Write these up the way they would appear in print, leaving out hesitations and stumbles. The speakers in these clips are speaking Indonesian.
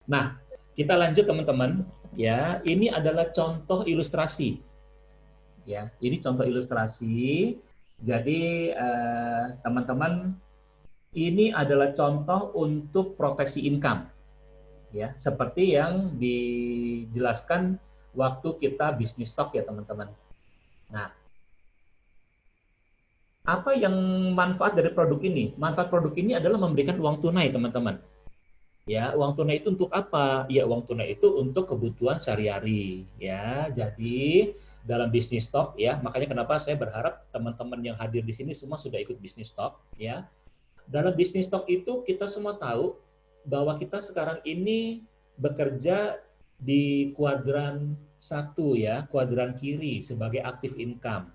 Nah, kita lanjut teman-teman. Ya, ini adalah contoh ilustrasi. Ya, ini contoh ilustrasi. Jadi teman-teman, ini adalah contoh untuk proteksi income. Ya, seperti yang dijelaskan waktu kita bisnis stock ya teman-teman. Nah, apa yang manfaat dari produk ini? Manfaat produk ini adalah memberikan uang tunai teman-teman. Ya, uang tunai itu untuk apa? Ya, uang tunai itu untuk kebutuhan sehari-hari. Ya, jadi dalam bisnis stock ya, makanya kenapa saya berharap teman-teman yang hadir di sini semua sudah ikut bisnis stock ya. Dalam bisnis stock itu kita semua tahu bahwa kita sekarang ini bekerja di kuadran satu ya, kuadran kiri sebagai active income.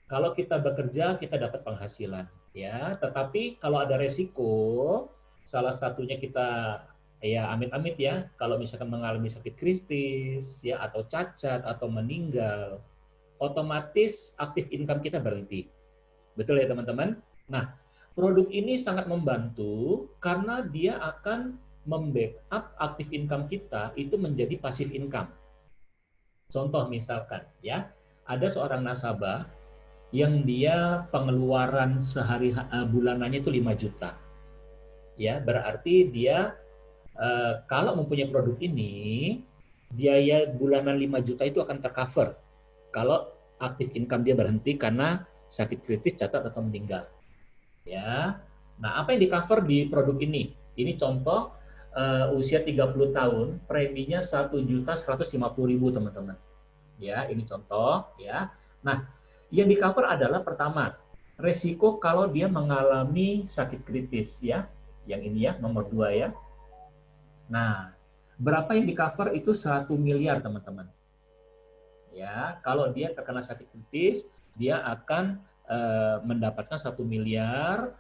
Kalau kita bekerja, kita dapat penghasilan ya. Tetapi kalau ada resiko, salah satunya kita ya amit-amit ya, kalau misalkan mengalami sakit kritis ya atau cacat atau meninggal, otomatis aktif income kita berhenti. Betul ya teman-teman? Nah, produk ini sangat membantu karena dia akan membackup aktif income kita itu menjadi pasif income. Contoh misalkan ya, ada seorang nasabah yang dia pengeluaran sehari bulanannya itu 5 juta. Ya, berarti dia kalau mempunyai produk ini, biaya bulanan 5 juta itu akan tercover kalau aktif income dia berhenti karena sakit kritis, cacat atau meninggal. Ya. Nah, apa yang di-cover di produk ini? Ini contoh usia 30 tahun, preminya 1.150.000 teman-teman. Ya, ini contoh ya. Nah, yang di-cover adalah pertama, resiko kalau dia mengalami sakit kritis ya. Yang ini ya, nomor 2 ya. Nah, berapa yang di-cover itu 1 miliar teman-teman. Ya, kalau dia terkena sakit kritis, dia akan mendapatkan 1 miliar.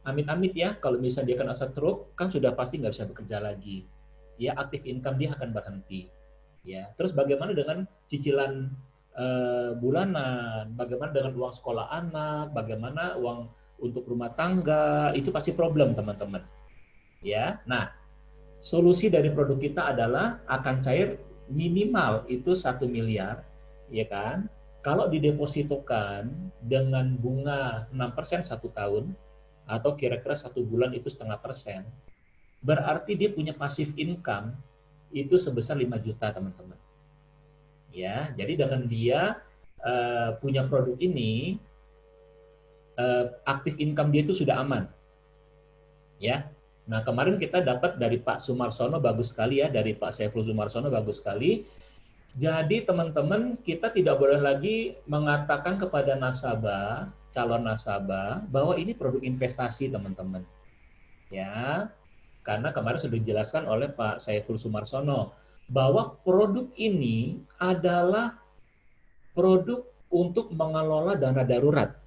Amit-amit ya, kalau misalnya dia kena stroke, kan sudah pasti nggak bisa bekerja lagi. Ya, aktif income dia akan berhenti. Ya, terus bagaimana dengan cicilan bulanan? Bagaimana dengan uang sekolah anak? Bagaimana uang untuk rumah tangga? Itu pasti problem teman-teman. Ya, nah solusi dari produk kita adalah akan cair minimal itu 1 miliar, ya kan? Kalau didepositokan dengan bunga 6% 1 tahun, atau kira-kira 1 bulan itu 0,5%, berarti dia punya pasif income itu sebesar 5 juta teman-teman. Ya, jadi dengan dia punya produk ini, aktif income dia itu sudah aman. Ya, nah kemarin kita dapat dari Pak Sumarsono bagus sekali ya, dari Pak Saiful Sumarsono bagus sekali. Jadi teman-teman, kita tidak boleh lagi mengatakan kepada nasabah, calon nasabah, bahwa ini produk investasi teman-teman. Ya, karena kemarin sudah dijelaskan oleh Pak Saiful Sumarsono bahwa produk ini adalah produk untuk mengelola dana darurat.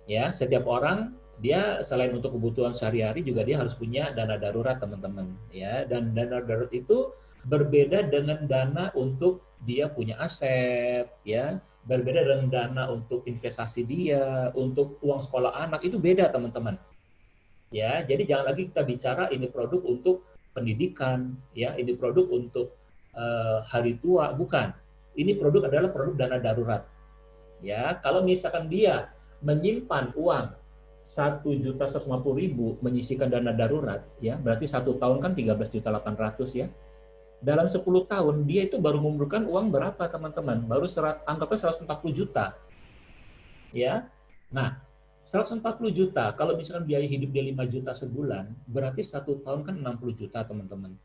Ya, setiap orang dia selain untuk kebutuhan sehari-hari juga dia harus punya dana darurat teman-teman. Ya, dan dana darurat itu berbeda dengan dana untuk dia punya aset, ya, berbeda dengan dana untuk investasi dia, untuk uang sekolah anak itu beda teman-teman. Ya, jadi jangan lagi kita bicara ini produk untuk pendidikan, ya, ini produk untuk hari tua, bukan. Ini produk adalah produk dana darurat. Ya, kalau misalkan dia menyimpan uang 1.150.000 menyisikan dana darurat, ya, berarti 1 tahun kan 13.800 ya. Dalam 10 tahun dia itu baru mengumpulkan uang berapa teman-teman? Baru anggapnya 140 juta. Ya. Nah, 140 juta, kalau misalkan biaya hidup dia 5 juta sebulan, berarti 1 tahun kan 60 juta teman-teman.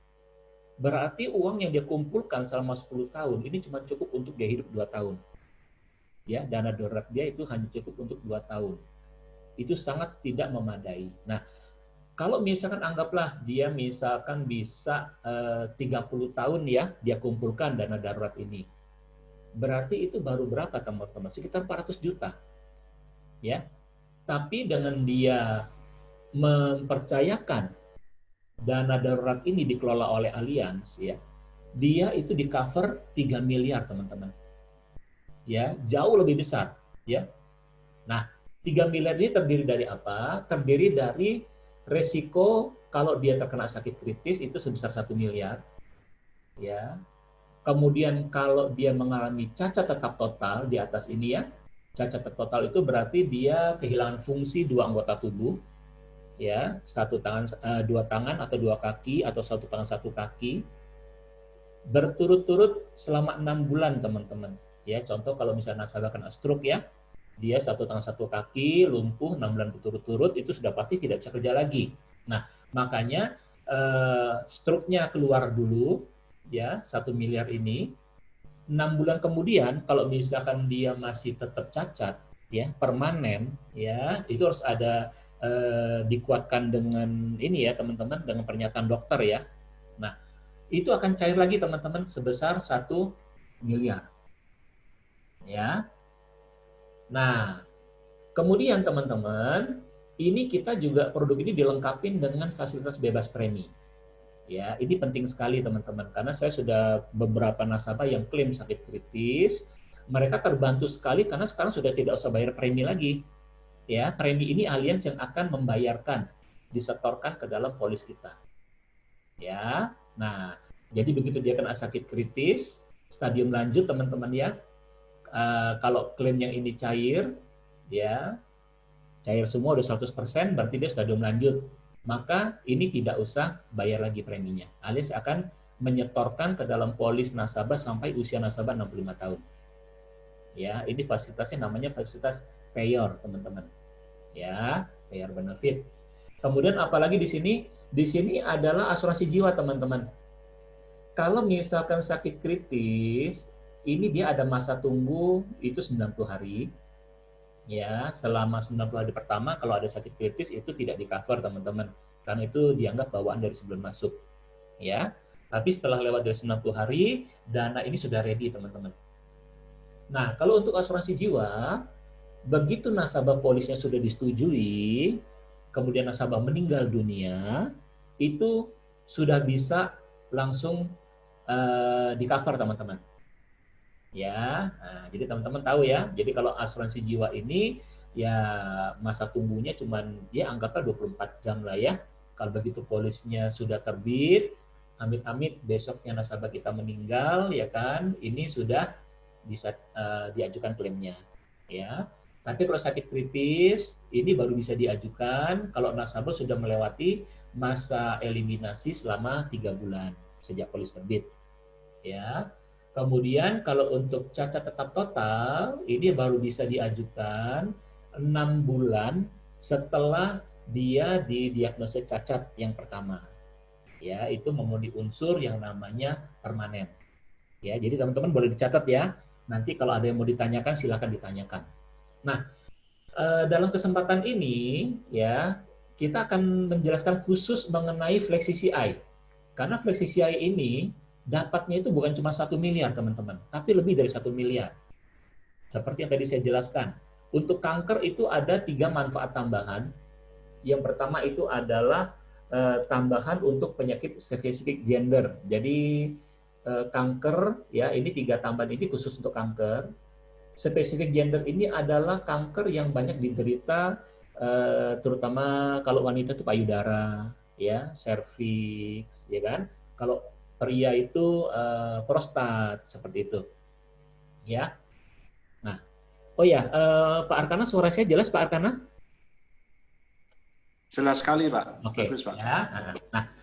Berarti uang yang dia kumpulkan selama 10 tahun ini cuma cukup untuk dia hidup 2 tahun. Ya, dana darurat dia itu hanya cukup untuk 2 tahun. Itu sangat tidak memadai. Nah, kalau misalkan anggaplah dia misalkan bisa 30 tahun ya, dia kumpulkan dana darurat ini. Berarti itu baru berapa teman-teman? Sekitar 400 juta. Ya. Tapi dengan dia mempercayakan dana darurat ini dikelola oleh Allianz ya, dia itu di cover 3 miliar teman-teman. Ya, jauh lebih besar ya. Nah, 3 miliar ini terdiri dari apa? Terdiri dari resiko kalau dia terkena sakit kritis itu sebesar 1 miliar, ya. Kemudian kalau dia mengalami cacat tetap total di atas ini ya, cacat total itu berarti dia kehilangan fungsi 2 anggota tubuh, ya, dua tangan atau 2 kaki atau 1 tangan 1 kaki, berturut-turut selama 6 bulan teman-teman. Ya, contoh kalau misalnya nasabah kena stroke ya, dia 1 tangan 1 kaki lumpuh 6 bulan berturut-turut, itu sudah pasti tidak bisa kerja lagi. Nah, makanya stroke-nya keluar dulu ya 1 miliar ini. 6 bulan kemudian kalau misalkan dia masih tetap cacat ya permanen ya, itu harus ada dikuatkan dengan ini ya teman-teman, dengan pernyataan dokter ya. Nah, itu akan cair lagi teman-teman sebesar 1 miliar ya. Nah, kemudian teman-teman, ini kita juga produk ini dilengkapi dengan fasilitas bebas premi. Ya, ini penting sekali teman-teman, karena saya sudah beberapa nasabah yang klaim sakit kritis, mereka terbantu sekali karena sekarang sudah tidak usah bayar premi lagi. Ya, premi ini Allianz yang akan membayarkan, disetorkan ke dalam polis kita. Ya, nah, jadi begitu dia kena sakit kritis, stadium lanjut teman-teman ya, kalau klaim yang ini cair, ya, cair semua udah 100%, berarti dia stadium lanjut. Maka ini tidak usah bayar lagi preminya. Allianz akan menyetorkan ke dalam polis nasabah sampai usia nasabah 65 tahun. Ya, ini fasilitasnya namanya fasilitas payor, teman-teman. Ya, payor benefit. Kemudian apalagi di sini? Di sini adalah asuransi jiwa, teman-teman. Kalau misalkan sakit kritis, ini dia ada masa tunggu itu 90 hari. Ya, selama 90 hari pertama kalau ada sakit kritis itu tidak di-cover teman-teman, karena itu dianggap bawaan dari sebelum masuk. Ya. Tapi setelah lewat dari 90 hari, dana ini sudah ready teman-teman. Nah, kalau untuk asuransi jiwa, begitu nasabah polisnya sudah disetujui, kemudian nasabah meninggal dunia, itu sudah bisa langsung di-cover teman-teman. Ya, nah, jadi teman-teman tahu ya. Jadi kalau asuransi jiwa ini ya masa tunggunya cuman ya anggaplah 24 jam lah ya. Kalau begitu polisnya sudah terbit, amit-amit besoknya nasabah kita meninggal ya kan, ini sudah bisa diajukan klaimnya ya. Tapi kalau sakit kritis ini baru bisa diajukan kalau nasabah sudah melewati masa eliminasi selama 3 bulan sejak polis terbit ya. Kemudian kalau untuk cacat tetap total, ini baru bisa diajukan 6 bulan setelah dia didiagnosis cacat yang pertama. Ya, itu memenuhi unsur yang namanya permanen. Ya, jadi teman-teman boleh dicatat ya. Nanti kalau ada yang mau ditanyakan silakan ditanyakan. Nah, dalam kesempatan ini ya, kita akan menjelaskan khusus mengenai Flexi CI. Karena Flexi CI ini dapatnya itu bukan cuma 1 miliar teman-teman, tapi lebih dari 1 miliar. Seperti yang tadi saya jelaskan, untuk kanker itu ada 3 manfaat tambahan. Yang pertama itu adalah tambahan untuk penyakit spesifik gender. Jadi kanker ya, ini 3 tambahan ini khusus untuk kanker. Spesifik gender ini adalah kanker yang banyak diderita terutama kalau wanita itu payudara, ya, serviks, ya kan. Kalau pria itu prostat seperti itu, ya. Nah, oh ya, Pak Arkana, suara saya jelas Pak Arkana? Jelas sekali Pak. Oke, bagus Pak. ya. Nah,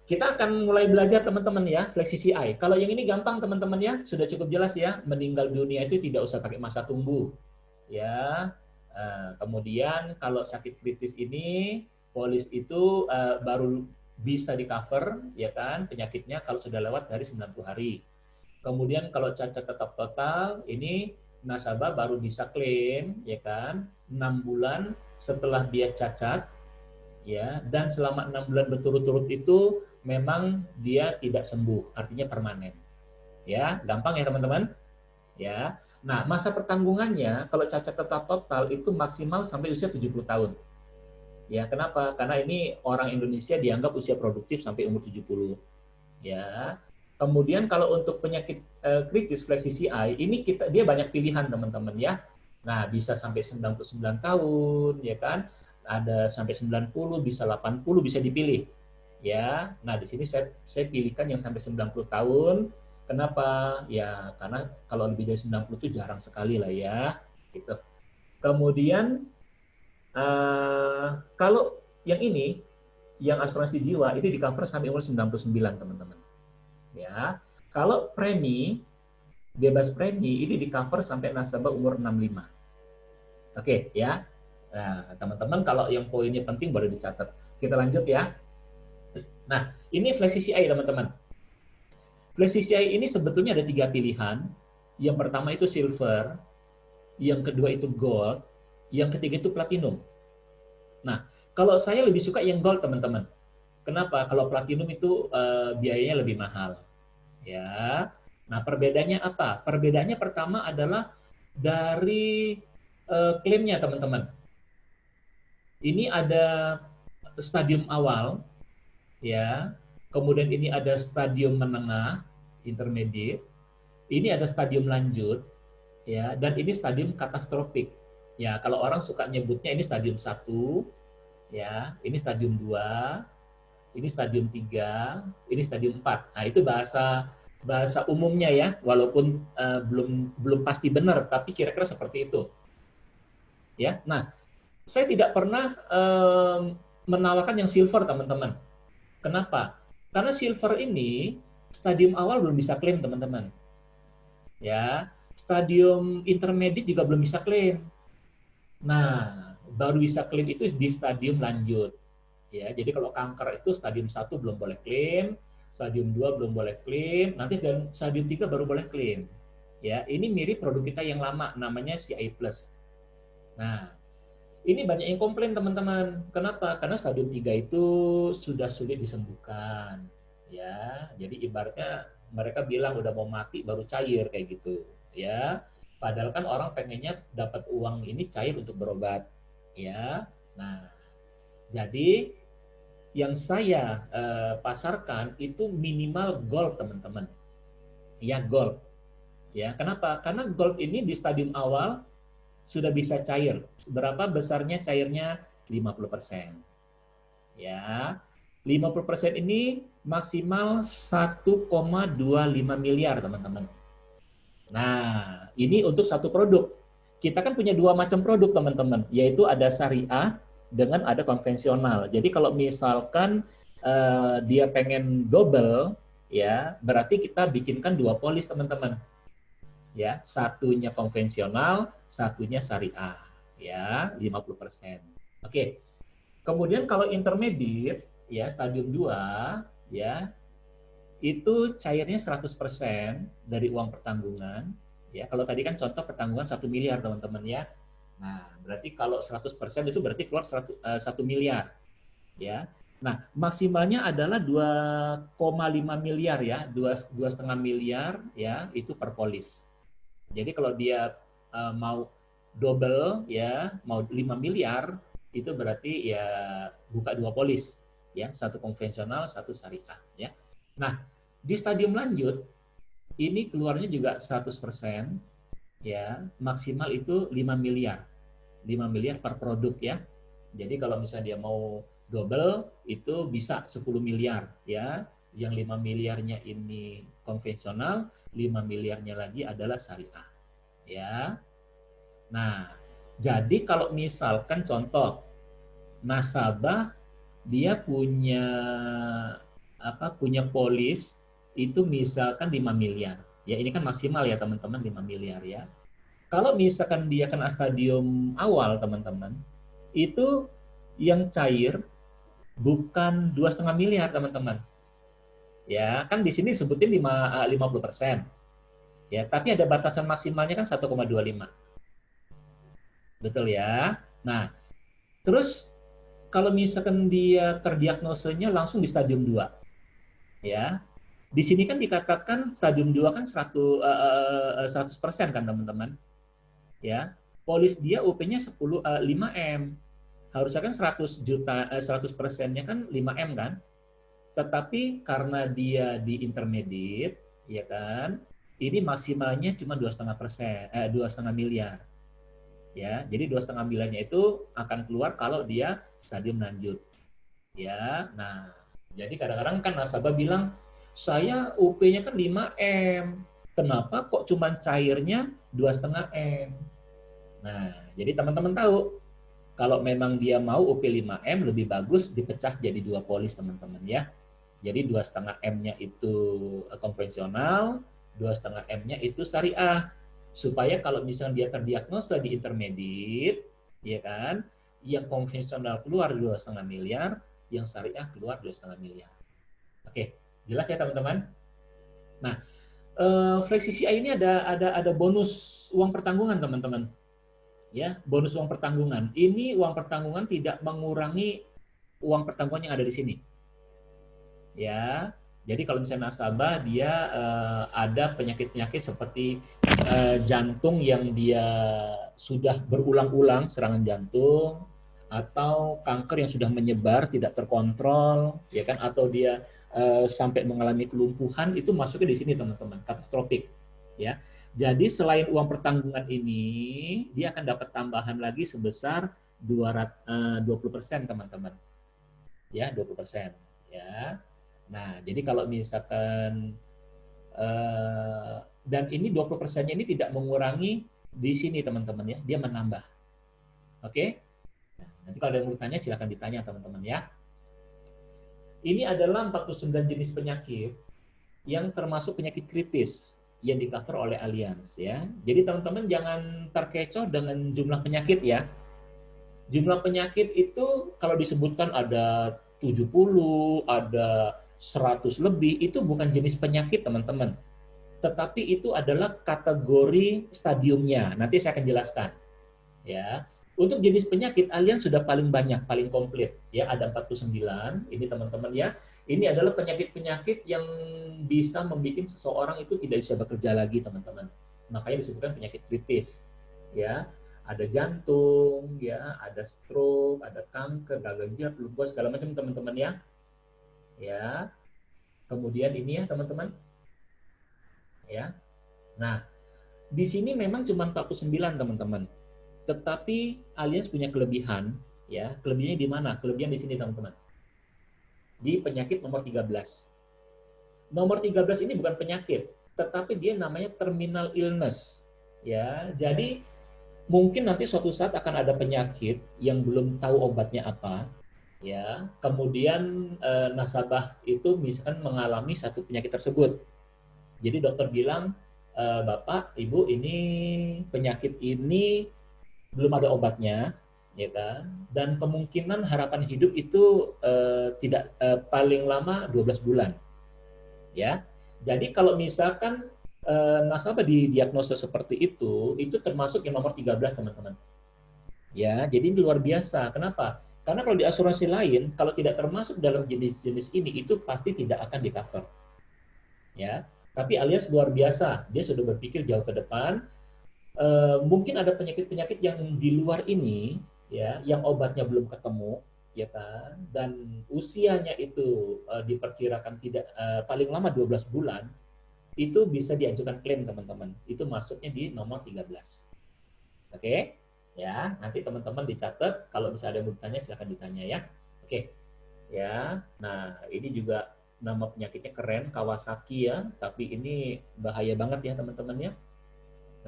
kita akan mulai belajar teman-teman ya, Flexi CI. Kalau yang ini gampang teman-teman ya, sudah cukup jelas ya. Meninggal dunia itu tidak usah pakai masa tunggu, ya. Kemudian kalau sakit kritis ini, polis itu baru bisa di-cover ya kan penyakitnya kalau sudah lewat dari 90 hari. Kemudian kalau cacat tetap total, ini nasabah baru bisa klaim ya kan 6 bulan setelah dia cacat ya, dan selama 6 bulan berturut-turut itu memang dia tidak sembuh, artinya permanen. Ya, gampang ya teman-teman. Ya. Nah, masa pertanggungannya kalau cacat tetap total itu maksimal sampai usia 70 tahun. Ya, kenapa? Karena ini orang Indonesia dianggap usia produktif sampai umur 70. Ya. Kemudian kalau untuk penyakit kritis Flexi CI, ini dia banyak pilihan teman-teman ya. Nah, bisa sampai 99 tahun ya kan. ada sampai 90, bisa 80, bisa dipilih. Ya, nah di sini saya pilihkan yang sampai 90 tahun. Kenapa? Ya, karena kalau lebih dari 90 itu jarang sekali lah ya. Gitu. Kemudian kalau yang ini, yang asuransi jiwa itu di cover sampai umur 99 teman-teman. Ya, kalau premi bebas premi ini di cover sampai nasabah umur 65. Oke ya. Nah, teman-teman kalau yang poinnya penting boleh dicatat. Kita lanjut ya. Nah, ini flash CCI teman-teman. Flash CCI ini sebetulnya ada 3 pilihan. Yang pertama itu silver, yang kedua itu gold, yang ketiga itu platinum. Nah, kalau saya lebih suka yang gold teman-teman. Kenapa? Kalau platinum itu biayanya lebih mahal. Ya. Nah, perbedaannya apa? Perbedaannya pertama adalah dari klaimnya teman-teman. Ini ada stadium awal, ya. Kemudian ini ada stadium menengah, intermediate. Ini ada stadium lanjut, ya. Dan ini stadium katastrofik. Ya, kalau orang suka nyebutnya ini stadium 1, ya. Ini stadium 2, ini stadium 3, ini stadium 4. Nah, itu bahasa umumnya ya, walaupun belum pasti benar, tapi kira-kira seperti itu. Ya. Nah, saya tidak pernah menawarkan yang silver, teman-teman. Kenapa? Karena silver ini stadium awal belum bisa klaim, teman-teman. Ya, stadium intermediate juga belum bisa klaim. Nah, baru bisa klaim itu di stadium lanjut. Ya, jadi kalau kanker itu stadium 1 belum boleh klaim, stadium 2 belum boleh klaim, nanti stadium 3 baru boleh klaim. Ya, ini mirip produk kita yang lama namanya CI Plus. Nah, ini banyak yang komplain teman-teman. Kenapa? Karena stadium 3 itu sudah sulit disembuhkan. Ya, jadi ibaratnya mereka bilang udah mau mati baru cair kayak gitu, ya. Padahal kan orang pengennya dapat uang ini cair untuk berobat, ya. Nah, jadi yang saya pasarkan itu minimal gold, teman-teman. Ya, gold. Ya, kenapa? Karena gold ini di stadium awal sudah bisa cair. Berapa besarnya cairnya? 50%. Ya. 50% ini maksimal 1,25 miliar, teman-teman. Nah, ini untuk satu produk. Kita kan punya 2 macam produk, teman-teman, yaitu ada syariah dengan ada konvensional. Jadi kalau misalkan dia pengen double, ya, berarti kita bikinkan 2 polis, teman-teman. Ya, satunya konvensional, satunya syariah, ya, 50%. Oke. Kemudian kalau intermediate, ya, stadium 2, ya, itu cairnya 100% dari uang pertanggungan, ya. Kalau tadi kan contoh pertanggungan 1 miliar, teman-teman ya. Nah, berarti kalau 100% itu berarti keluar 1 miliar, ya. Nah, maksimalnya adalah 2,5 miliar ya, 2,5 miliar ya, itu per polis. Jadi kalau dia mau double ya, mau 5 miliar, itu berarti ya buka 2 polis ya, satu konvensional, satu syariah ya. Nah, di stadium lanjut ini keluarnya juga 100% ya, maksimal itu 5 miliar. 5 miliar per produk ya. Jadi kalau misalnya dia mau double itu bisa 10 miliar ya. Yang 5 miliarnya ini konvensional, 5 miliarnya lagi adalah syariah. Ya. Nah, jadi kalau misalkan contoh nasabah dia punya polis itu misalkan 5 miliar. Ya, ini kan maksimal ya teman-teman, 5 miliar ya. Kalau misalkan dia kena stadium awal teman-teman, itu yang cair bukan 2,5 miliar teman-teman. Ya, kan di sini sebutin 50%. Ya, tapi ada batasan maksimalnya kan 1,25. Betul ya. Nah, terus kalau misalkan dia terdiagnosenya langsung di stadium 2. Ya. Di sini kan dikatakan stadium 2 kan 100% kan teman-teman. Ya. Polis dia UP-nya 5M. Harusnya kan 100 juta 100%-nya kan 5M kan. Tetapi karena dia di intermediate, ya kan, ini maksimalnya cuma 2,5 miliar. Ya, jadi 2,5 miliarnya itu akan keluar kalau dia stadium lanjut. Ya, nah, jadi kadang-kadang kan nasabah bilang, saya UP-nya kan 5M, kenapa kok cuma cairnya 2,5M? Nah, jadi teman-teman tahu, kalau memang dia mau UP 5M, lebih bagus dipecah jadi 2 polis teman-teman ya. Jadi 2,5M-nya itu konvensional, 2,5M-nya itu syariah. Supaya kalau misalnya dia terdiagnosa di intermediate, ya kan, yang konvensional keluar 2,5 miliar, yang syariah keluar 2,5 miliar. Oke, jelas ya teman-teman? Nah, Fleksi CI ini ada bonus uang pertanggungan teman-teman. Ya, bonus uang pertanggungan. Ini uang pertanggungan tidak mengurangi uang pertanggungan yang ada di sini. Ya, jadi kalau misalnya nasabah dia ada penyakit-penyakit seperti jantung yang dia sudah berulang-ulang serangan jantung, atau kanker yang sudah menyebar tidak terkontrol, ya kan, atau dia sampai mengalami kelumpuhan, itu masuknya di sini teman-teman, katastrofik, ya. Jadi selain uang pertanggungan ini, dia akan dapat tambahan lagi sebesar 20% teman-teman, ya 20%, ya. Nah, jadi kalau misalkan dan ini 20%-nya ini tidak mengurangi di sini teman-teman ya, dia menambah. Oke? Nah, nanti kalau ada yang mau tanya silakan ditanya teman-teman ya. Ini adalah 49 jenis penyakit yang termasuk penyakit kritis yang di-cover oleh Allianz ya. Jadi teman-teman jangan terkecoh dengan jumlah penyakit ya. Jumlah penyakit itu kalau disebutkan ada 70, ada 100 lebih, itu bukan jenis penyakit teman-teman. Tetapi itu adalah kategori stadiumnya. Nanti saya akan jelaskan. Ya. Untuk jenis penyakit, Allianz sudah paling banyak, paling komplit. Ya, ada 49. Ini teman-teman ya. Ini adalah penyakit-penyakit yang bisa membuat seseorang itu tidak bisa bekerja lagi, teman-teman. Makanya disebutkan penyakit kritis. Ya, ada jantung, ya, ada stroke, ada kanker, gagal ginjal, lupus, segala macam teman-teman ya. Ya. Kemudian ini ya, teman-teman. Ya. Nah, di sini memang cuma 49 teman-teman. Tetapi Allianz punya kelebihan, ya. Kelebihannya di mana? Kelebihan di sini teman-teman. Di penyakit nomor 13. Nomor 13 ini bukan penyakit, tetapi dia namanya terminal illness. Ya, jadi mungkin nanti suatu saat akan ada penyakit yang belum tahu obatnya apa, ya. Kemudian nasabah itu misalkan mengalami satu penyakit tersebut. Jadi dokter bilang, Bapak, Ibu, ini penyakit ini belum ada obatnya, ya kan? Dan kemungkinan harapan hidup itu tidak paling lama 12 bulan, ya. Jadi kalau misalkan nasabah didiagnosa seperti itu termasuk yang nomor 13 teman-teman. Ya, jadi ini luar biasa. Kenapa? Karena kalau di asuransi lain, kalau tidak termasuk dalam jenis-jenis ini, itu pasti tidak akan di-cover. Ya, tapi Alias luar biasa. Dia sudah berpikir jauh ke depan. Mungkin ada penyakit-penyakit yang di luar ini ya, yang obatnya belum ketemu, ya kan, dan usianya itu diperkirakan tidak paling lama 12 bulan, itu bisa diajukan klaim teman-teman. Itu masuknya di nomor 13. Oke? Ya, nanti teman-teman dicatat, kalau bisa ada yang bertanya silakan ditanya ya. Oke. Ya. Nah, ini juga nama penyakitnya keren, Kawasaki ya, tapi ini bahaya banget ya teman-teman ya.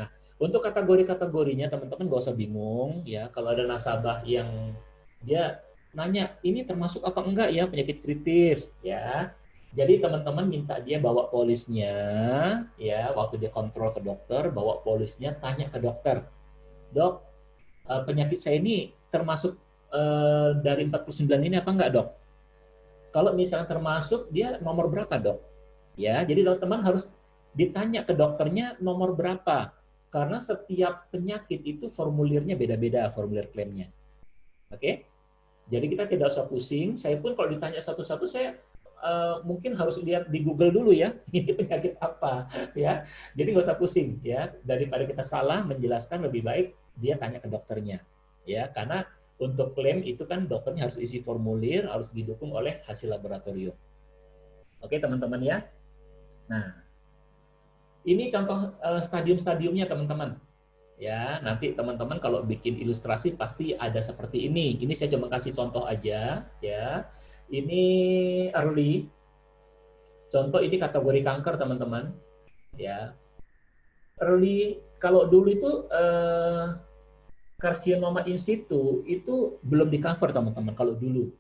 Nah, untuk kategori-kategorinya teman-teman gak usah bingung ya. Kalau ada nasabah yang dia nanya, ini termasuk apa enggak ya penyakit kritis ya. Jadi teman-teman minta dia bawa polisnya ya, waktu dia kontrol ke dokter, bawa polisnya, tanya ke dokter. Dok, penyakit saya ini termasuk dari 49 ini apa enggak, Dok? Kalau misalnya termasuk, dia nomor berapa, Dok? Ya, jadi teman-teman harus ditanya ke dokternya nomor berapa. Karena setiap penyakit itu formulirnya beda-beda, formulir klaimnya. Oke? Jadi kita tidak usah pusing. Saya pun kalau ditanya satu-satu, saya mungkin harus lihat di Google dulu ya, ini penyakit apa, ya. Jadi nggak usah pusing, ya. Daripada kita salah menjelaskan, lebih baik dia tanya ke dokternya, ya. Karena untuk klaim itu kan dokternya harus isi formulir, harus didukung oleh hasil laboratorium. Oke, teman-teman ya. Nah, ini contoh stadium-stadiumnya teman-teman. Ya, nanti teman-teman kalau bikin ilustrasi pasti ada seperti ini. Ini saya cuma kasih contoh aja, ya. Ini early. Contoh ini kategori kanker, teman-teman. Ya, early. Kalau dulu itu karsinoma in situ itu belum di cover, teman-teman. Kalau dulu,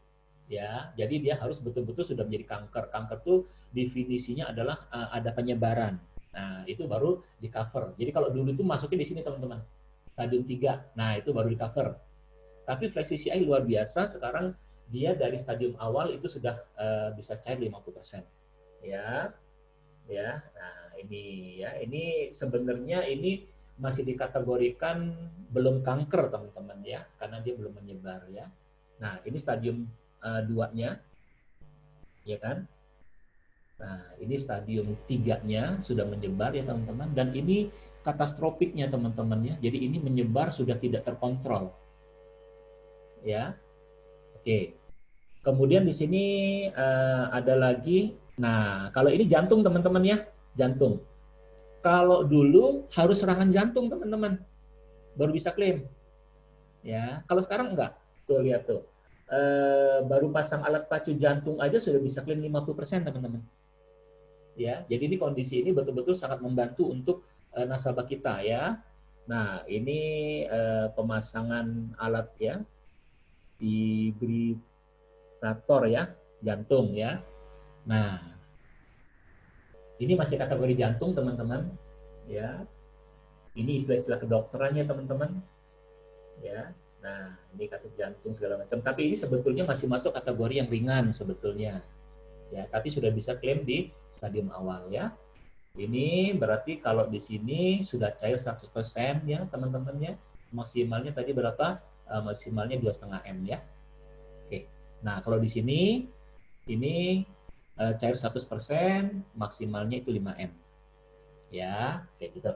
ya. Jadi dia harus betul-betul sudah menjadi kanker. Kanker itu definisinya adalah ada penyebaran. Nah, itu baru di cover. Jadi kalau dulu itu masukin di sini, teman-teman. Stadium 3. Nah, itu baru di cover. Tapi flash CCI luar biasa, sekarang dia dari stadium awal itu sudah bisa cair 50%. Ya, ya. Nah, ini sebenarnya ini masih dikategorikan belum kanker, teman-teman ya, karena dia belum menyebar ya. Nah, ini stadium 2-nya, ya kan? Nah, ini stadium 3-nya sudah menyebar ya, teman-teman, dan ini katastrofiknya, teman-teman ya. Jadi ini menyebar sudah tidak terkontrol. Ya. Oke. Kemudian di sini ada lagi. Nah, kalau ini jantung, teman-teman ya, jantung. Kalau dulu harus serangan jantung, teman-teman, baru bisa klaim. Ya, kalau sekarang enggak. Tuh lihat tuh. Baru pasang alat pacu jantung aja sudah bisa klaim 50%, teman-teman. Ya, jadi ini kondisi ini betul-betul sangat membantu untuk nasabah kita ya. Nah, ini pemasangan alat ya, defibrillator ya, jantung ya. Nah, ini masih kategori jantung, teman-teman. Ya, ini istilah-istilah kedokterannya, teman-teman. Ya, nah ini kategori jantung segala macam. Tapi ini sebetulnya masih masuk kategori yang ringan sebetulnya. Ya, tapi sudah bisa klaim di stadium awal ya. Ini berarti kalau di sini sudah cair 100% ya, teman-teman ya. Maksimalnya tadi berapa? Maksimalnya 2,5 M ya. Oke. Nah, kalau di sini ini cair 100%, maksimalnya itu 5 M. Ya, kayak gitu.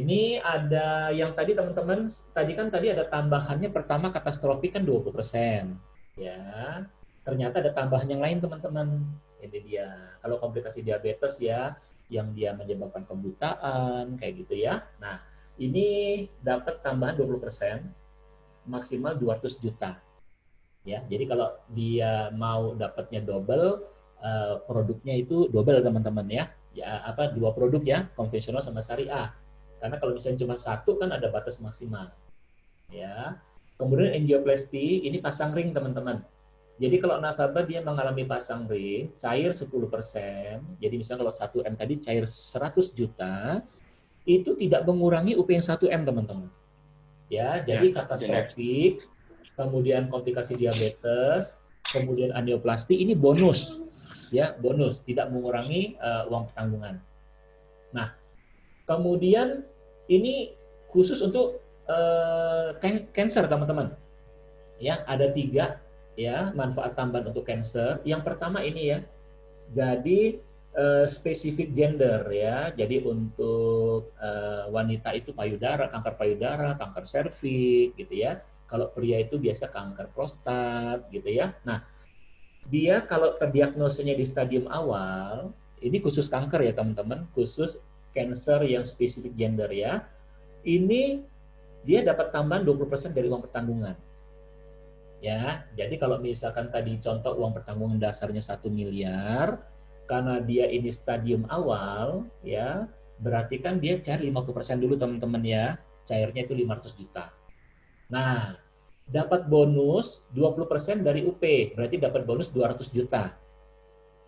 Ini ada yang tadi, teman-teman, tadi ada tambahannya, pertama katastrofi kan 20%. Ya. Ternyata ada tambahan yang lain, teman-teman. Ini dia. Kalau komplikasi diabetes ya, yang dia menyebabkan kebutaan kayak gitu ya. Nah, ini dapat tambahan 20%, maksimal 200 juta. Ya, jadi kalau dia mau dapatnya double, produknya itu double, teman-teman ya. Ya, apa, dua produk ya, konvensional sama syariah. Karena kalau misalnya cuma satu kan ada batas maksimal. Ya. Kemudian angioplasty ini pasang ring, teman-teman. Jadi kalau nasabah dia mengalami pasang ring, cair 10%. Jadi misalnya kalau 1 M tadi cair 100 juta, itu tidak mengurangi UP yang 1 M, teman-teman. Ya, jadi katastrofik, kemudian komplikasi diabetes, kemudian angioplasti ini bonus. Ya, bonus, tidak mengurangi uang pertanggungan. Nah, kemudian ini khusus untuk cancer, teman-teman. Ya, ada 3 ya manfaat tambahan untuk cancer. Yang pertama ini ya, jadi spesifik gender ya. Jadi untuk wanita itu payudara, kanker payudara, kanker serviks gitu ya. Kalau pria itu biasa kanker prostat gitu ya. Nah, dia kalau terdiagnosanya di stadium awal, ini khusus kanker ya, teman-teman, khusus cancer yang spesifik gender ya. Ini dia dapat tambahan 20% dari uang pertanggungan. Ya, jadi kalau misalkan tadi contoh uang pertanggungan dasarnya 1 miliar, karena dia ini stadium awal, ya, berarti kan dia cair 50% dulu, teman-teman ya, cairnya itu 500 juta. Nah, dapat bonus 20% dari UP, berarti dapat bonus 200 juta.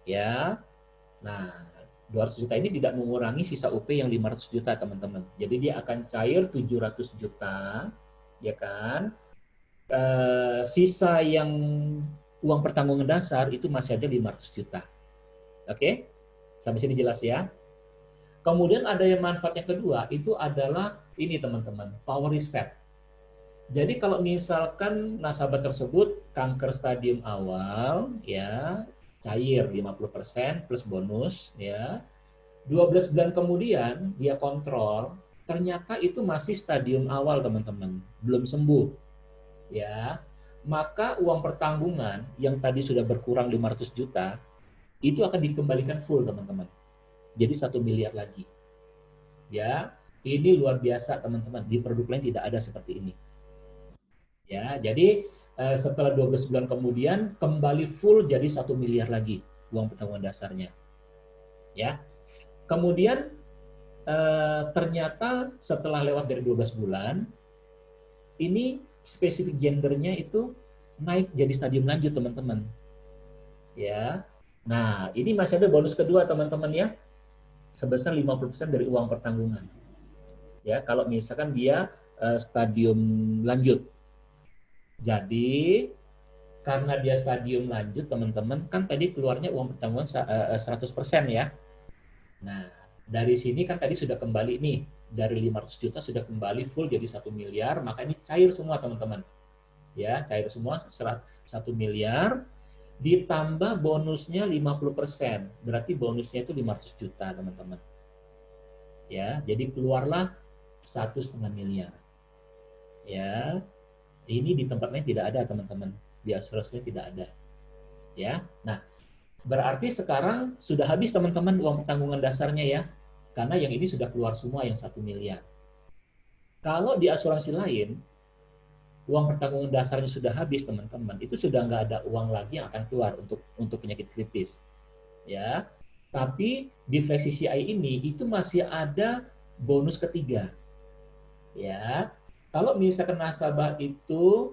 Ya, nah 200 juta ini tidak mengurangi sisa UP yang 500 juta, teman-teman. Jadi dia akan cair 700 juta, ya kan? Sisa yang uang pertanggungan dasar itu masih ada 500 juta. Oke? Sampai sini jelas ya? Kemudian ada yang manfaat yang kedua, itu adalah ini, teman-teman, power reset. Jadi kalau misalkan nasabah tersebut kanker stadium awal, ya, cair 50% plus bonus, ya. 12 bulan kemudian dia kontrol, ternyata itu masih stadium awal, teman-teman, belum sembuh. Ya, maka uang pertanggungan yang tadi sudah berkurang 500 juta itu akan dikembalikan full, teman-teman. Jadi 1 miliar lagi. Ya, Ini luar biasa teman-teman, di produk lain tidak ada seperti ini. Ya, jadi setelah 12 bulan kemudian kembali full jadi 1 miliar lagi uang pertanggungan dasarnya. Ya. Kemudian ternyata setelah lewat dari 12 bulan, ini spesifik gendernya itu naik jadi stadium lanjut teman-teman. Ya. Nah, ini masih ada bonus kedua teman-teman ya, sebesar 50% dari uang pertanggungan. Ya, kalau misalkan dia stadium lanjut. Jadi karena dia stadium lanjut teman-teman, kan tadi keluarnya uang pertanggungan 100% ya. Nah, dari sini kan tadi sudah kembali nih, dari 500 juta sudah kembali full jadi 1 miliar, maka ini cair semua teman-teman. Ya, cair semua 1 miliar, ditambah bonusnya 50%, berarti bonusnya itu 500 juta teman-teman. Ya, jadi keluarlah 1,5 miliar. Ya, ini di tempat lain tidak ada teman-teman, di asuransinya tidak ada. Ya, nah berarti sekarang sudah habis teman-teman uang tanggungan dasarnya ya, karena yang ini sudah keluar semua yang 1 miliar. Kalau di asuransi lain, uang pertanggungan dasarnya sudah habis teman-teman, itu sudah nggak ada uang lagi yang akan keluar untuk penyakit kritis. Ya, tapi di Flexi CI ini itu masih ada bonus ketiga. Ya, kalau misalkan nasabah itu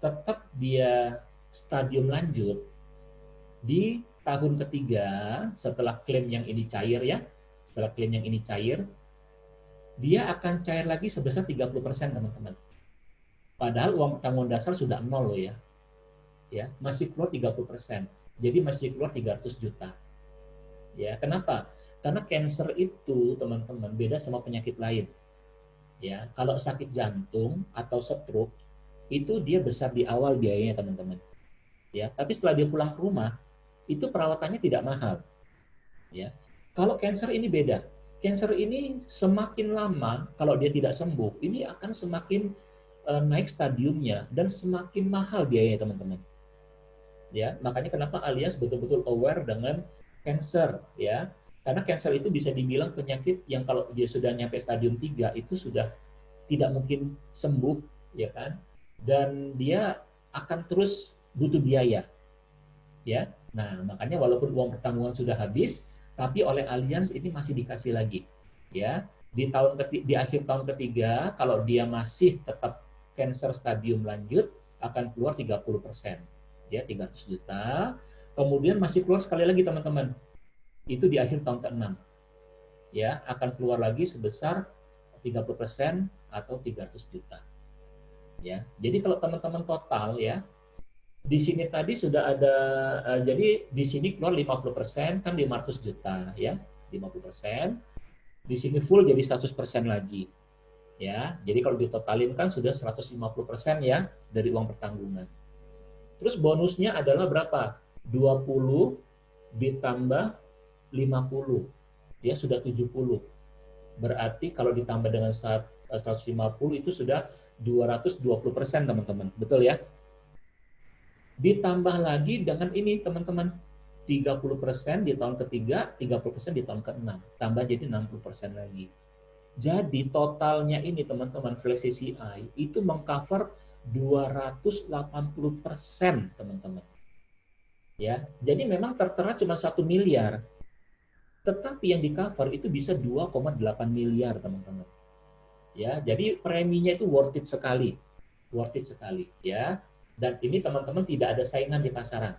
tetap dia stadium lanjut di tahun ketiga setelah klaim yang ini cair ya, setelah klaim yang ini cair, dia akan cair lagi sebesar 30% teman-teman. Padahal uang tanggungan dasar sudah nol loh ya. Ya, masih keluar 30%. Jadi masih keluar 300 juta. Ya, kenapa? Karena cancer itu teman-teman beda sama penyakit lain. Ya, kalau sakit jantung atau stroke itu dia besar di awal biayanya teman-teman. Ya, tapi setelah dia pulang ke rumah itu perawatannya tidak mahal. Ya. Kalau cancer ini beda. Cancer ini semakin lama kalau dia tidak sembuh, ini akan semakin naik stadiumnya dan semakin mahal biayanya teman-teman. Ya, makanya kenapa Allianz betul-betul aware dengan cancer ya. Karena cancer itu bisa dibilang penyakit yang kalau dia sudah nyampe stadium 3 itu sudah tidak mungkin sembuh ya kan. Dan dia akan terus butuh biaya. Ya. Nah, makanya walaupun uang pertanggungan sudah habis, tapi oleh Allianz ini masih dikasih lagi. Ya. Di akhir tahun ketiga, kalau dia masih tetap cancer stadium lanjut, akan keluar 30%. Ya, 300 juta. Kemudian masih keluar sekali lagi teman-teman. Itu di akhir tahun ke-6. Ya, akan keluar lagi sebesar 30% atau 300 juta. Ya. Jadi kalau teman-teman total ya, di sini tadi sudah ada, jadi di sini keluar 50% kan 500 juta ya, 50%. Di sini full jadi 100% lagi. Ya, jadi kalau ditotalin kan sudah 150% ya dari uang pertanggungan. Terus bonusnya adalah berapa? 20 ditambah 50. Ya, sudah 70. Berarti kalau ditambah dengan 150 itu sudah 220% teman-teman. Betul ya? Ditambah lagi dengan ini teman-teman, 30% di tahun ketiga, 30% di tahun ke-6. Tambah jadi 60% lagi. Jadi totalnya ini teman-teman, Flexi CI itu mengcover 280% teman-teman. Ya, jadi memang tertera cuma 1 miliar. Tetapi yang di cover itu bisa 2,8 miliar teman-teman. Ya, jadi preminya itu worth it sekali. Worth it sekali ya. Dan ini teman-teman tidak ada saingan di pasaran.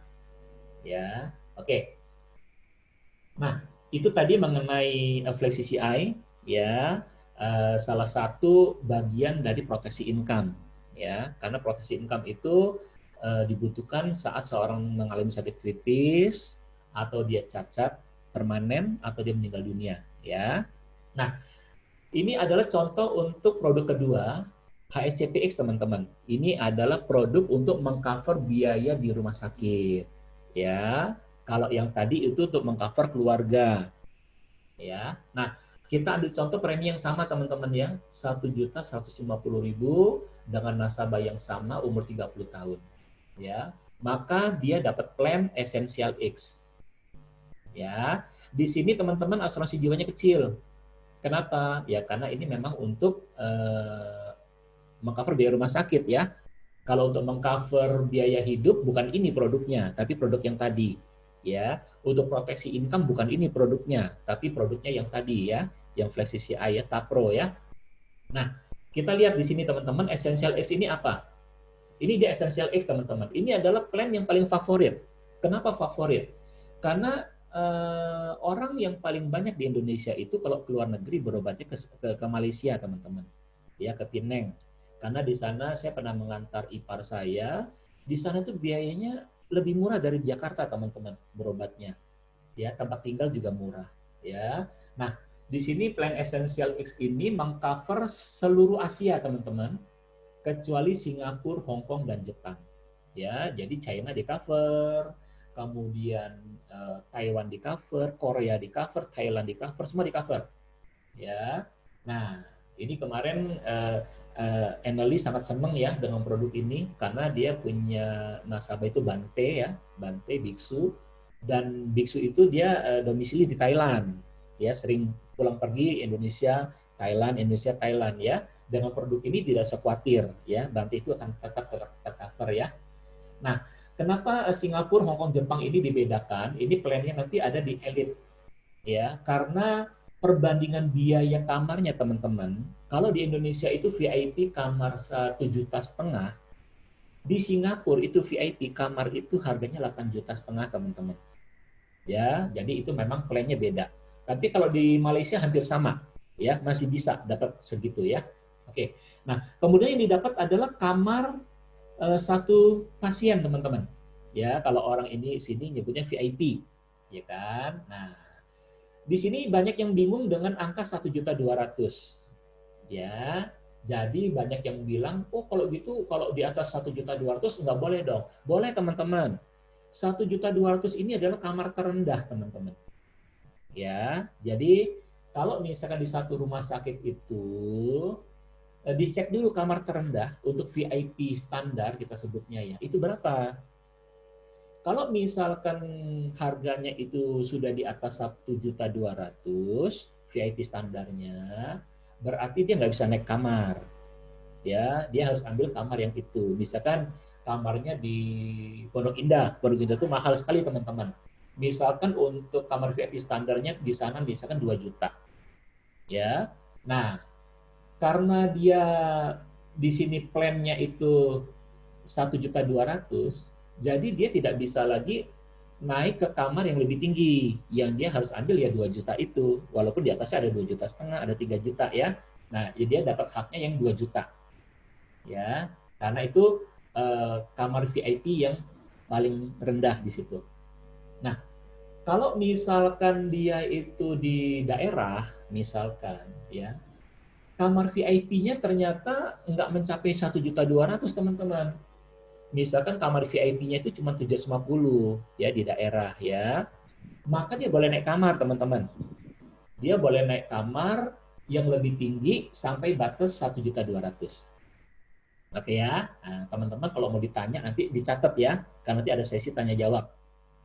Ya, oke. Nah, itu tadi mengenai Flexi CI ya, salah satu bagian dari proteksi income ya, karena proteksi income itu dibutuhkan saat seorang mengalami sakit kritis atau dia cacat permanen atau dia meninggal dunia ya. Nah, ini adalah contoh untuk produk kedua, HSCPX teman-teman. Ini adalah produk untuk mengcover biaya di rumah sakit. Ya, kalau yang tadi itu untuk mengcover keluarga. Ya, nah kita ambil contoh premi yang sama teman-teman ya, 1.150.000 dengan nasabah yang sama umur 30 tahun. Ya, maka dia dapat plan Essential X. Ya, di sini teman-teman asuransi jiwanya kecil. Kenapa? Ya karena ini memang untuk mengcover biaya rumah sakit ya. Kalau untuk mengcover biaya hidup bukan ini produknya, tapi produk yang tadi. Ya, untuk proteksi income bukan ini produknya, tapi produknya yang tadi ya, yang Flex CCI ya, Tapro ya. Nah, kita lihat di sini teman-teman, Essential X ini apa? Ini dia Essential X teman-teman. Ini adalah plan yang paling favorit. Kenapa favorit? Karena orang yang paling banyak di Indonesia itu kalau keluar negeri berobatnya ke Malaysia teman-teman. Ya, ke Penang. Karena di sana saya pernah mengantar ipar saya, di sana tuh biayanya lebih murah dari Jakarta teman-teman berobatnya. Ya, tempat tinggal juga murah. Ya. Nah, di sini plan Essential X ini mengcover seluruh Asia teman-teman, kecuali Singapura, Hong Kong, dan Jepang. Ya, jadi China di cover, kemudian Taiwan di cover, Korea di cover, Thailand di cover, semua di cover. Ya, nah ini kemarin Emily sangat senang ya dengan produk ini karena dia punya nasabah itu Bante ya, Bante biksu, dan biksu itu dia domisili di Thailand, ya sering pulang pergi Indonesia, Thailand, Indonesia, Thailand ya. Dengan produk ini tidak usah khawatir ya, Bante itu akan tetap tercover ya. Nah, kenapa Singapura, Hong Kong, Jepang ini dibedakan? Ini plannya nanti ada di Elite ya, karena perbandingan biaya kamarnya teman-teman. Kalau di Indonesia itu VIP kamar 1,5 juta, di Singapura itu VIP kamar itu harganya 8,5 juta teman-teman. Ya, jadi itu memang plannya beda. Tapi kalau di Malaysia hampir sama, ya masih bisa dapat segitu ya. Oke. Nah, kemudian yang didapat adalah kamar satu pasien teman-teman. Ya, kalau orang ini sini nyebutnya VIP, ya kan. Nah, di sini banyak yang bingung dengan angka 1.200.000. Ya, jadi banyak yang bilang, oh kalau gitu kalau di atas 1.200.000 nggak boleh dong. Boleh teman-teman. 1.200.000 ini adalah kamar terendah teman-teman. Ya, jadi kalau misalkan di satu rumah sakit itu dicek dulu kamar terendah untuk VIP standar kita sebutnya ya. Itu berapa? Kalau misalkan harganya itu sudah di atas 1.200.000 VIP standarnya, berarti dia nggak bisa naik kamar. Ya, dia harus ambil kamar yang itu. Misalkan kamarnya di Pondok Indah. Pondok Indah itu mahal sekali teman-teman. Misalkan untuk kamar VIP standarnya di sana misalkan 2 juta. Ya. Nah, karena dia di sini plannya itu 1.200.000, jadi dia tidak bisa lagi naik ke kamar yang lebih tinggi. Yang dia harus ambil ya 2 juta itu. Walaupun di atasnya ada 2,5 juta, ada 3 juta ya. Nah, jadi dia dapat haknya yang 2 juta. Ya, karena itu kamar VIP yang paling rendah di situ. Nah, kalau misalkan dia itu di daerah, misalkan ya, kamar VIP-nya ternyata nggak mencapai 1.200.000 teman-teman. Misalkan kamar VIP-nya itu cuma 750 ya di daerah ya, maka dia boleh naik kamar teman-teman. Dia boleh naik kamar yang lebih tinggi sampai batas 1.200.000. Oke ya, nah, teman-teman kalau mau ditanya nanti dicatat ya, karena nanti ada sesi tanya jawab.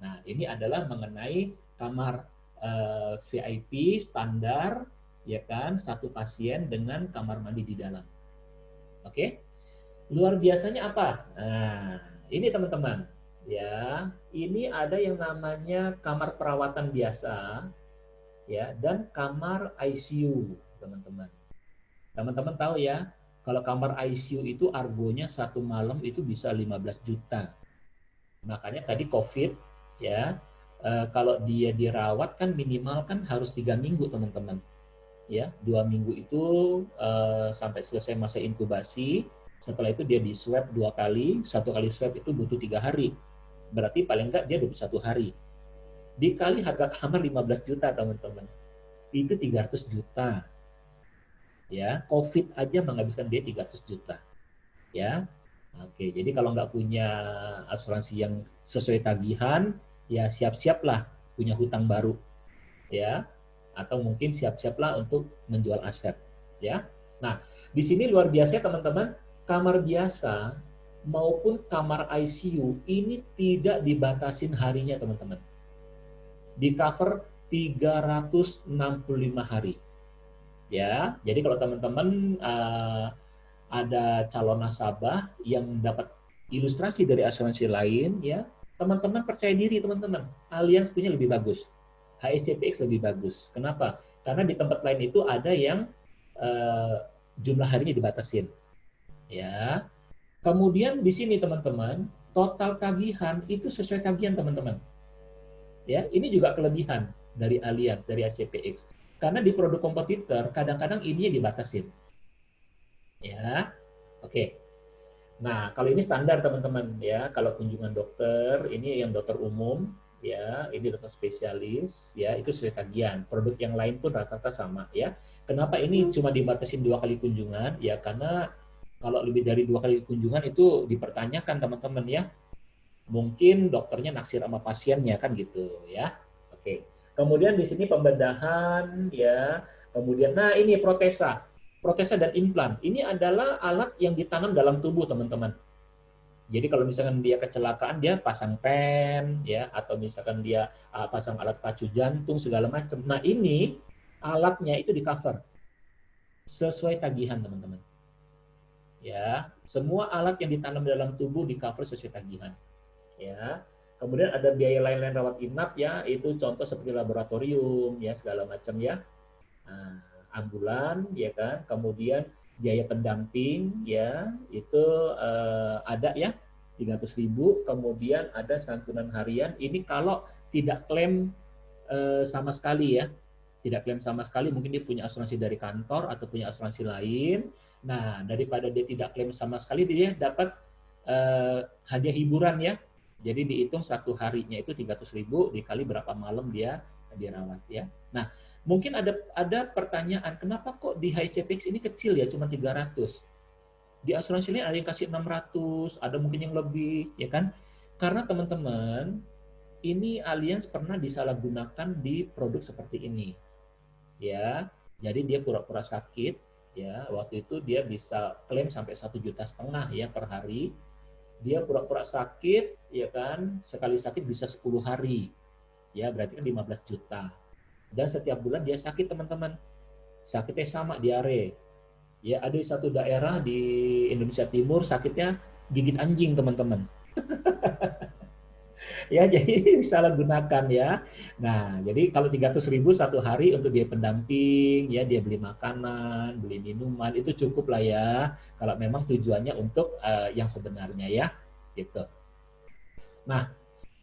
Nah ini adalah mengenai kamar VIP standar ya kan, satu pasien dengan kamar mandi di dalam. Oke, luar biasanya apa? Nah ini teman-teman ya, ini ada yang namanya kamar perawatan biasa ya dan kamar ICU teman-teman. Teman-teman tahu ya, kalau kamar ICU itu argonya satu malam itu bisa 15 juta. Makanya tadi COVID ya, kalau dia dirawat kan minimal kan harus 3 minggu teman-teman. Ya, 2 minggu itu sampai selesai masa inkubasi. Setelah itu dia di swab 2 kali, 1 kali swab itu butuh 3 hari. Berarti paling enggak dia 21 hari. Dikali harga kamar 15 juta teman-teman. Itu 300 juta. Ya, COVID aja menghabiskan dia 300 juta. Ya, oke. Jadi kalau nggak punya asuransi yang sesuai tagihan, ya siap-siaplah punya hutang baru, ya. Atau mungkin siap-siaplah untuk menjual aset, ya. Nah, di sini luar biasa teman-teman, kamar biasa maupun kamar ICU ini tidak dibatasin harinya teman-teman. Di cover 365 hari. Ya, jadi kalau teman-teman ada calon nasabah yang dapat ilustrasi dari asuransi lain, ya teman-teman percaya diri teman-teman. Allianz punya lebih bagus, HSCPX lebih bagus. Kenapa? Karena di tempat lain itu ada yang uh, jumlah harinya dibatasin. Ya. Kemudian di sini teman-teman, total tagihan itu sesuai tagihan teman-teman. Ya, ini juga kelebihan dari Allianz, dari HCPX. Karena di produk kompetitor kadang-kadang ininya dibatasin. Ya. Oke. Nah, kalau ini standar teman-teman ya. Kalau kunjungan dokter, ini yang dokter umum ya, ini dokter spesialis ya, itu sesuai tagihan. Produk yang lain pun rata-rata sama ya. Kenapa ini cuma dibatasin 2 kali kunjungan? Ya karena kalau lebih dari 2 kali kunjungan itu dipertanyakan teman-teman ya. Mungkin dokternya naksir sama pasiennya kan gitu ya. Oke. Kemudian di sini pembedahan ya. Kemudian nah ini protesa. Protesa dan implan. Ini adalah alat yang ditanam dalam tubuh teman-teman. Jadi kalau misalkan dia kecelakaan dia pasang pen ya atau misalkan dia pasang alat pacu jantung segala macam. Nah, ini alatnya itu di cover sesuai tagihan teman-teman. Ya, semua alat yang ditanam dalam tubuh di cover sesuai tagihan. Ya. Kemudian ada biaya lain-lain rawat inap ya, itu contoh seperti laboratorium ya segala macam ya. Nah, ambulan ya kan. Kemudian biaya pendamping ya, itu ada ya 300.000. Kemudian ada santunan harian. Ini kalau tidak klaim sama sekali ya. Tidak klaim sama sekali, mungkin dia punya asuransi dari kantor atau punya asuransi lain. Nah, daripada dia tidak klaim sama sekali, dia dapat hadiah hiburan ya. Jadi dihitung 1 harinya itu 300.000 dikali berapa malam dia dirawat ya. Nah, mungkin ada pertanyaan, kenapa kok di HCPX ini kecil ya, cuma 300? Di asuransi lain ada yang kasih 600, ada mungkin yang lebih, ya kan? Karena teman-teman, ini Allianz pernah disalahgunakan di produk seperti ini. Ya, jadi dia pura-pura sakit, ya, waktu itu dia bisa klaim sampai 1,5 juta ya per hari. Dia pura-pura sakit, ya kan, sekali sakit bisa 10 hari, ya berarti kan 15 juta. Dan setiap bulan dia sakit teman-teman, sakitnya sama diare. Ya ada di satu daerah di Indonesia Timur sakitnya gigit anjing teman-teman. Ya jadi salah gunakan ya. Nah jadi kalau 300.000 1 hari untuk dia pendamping, ya dia beli makanan, beli minuman itu cukup lah ya. Kalau memang tujuannya untuk yang sebenarnya ya, gitu. Nah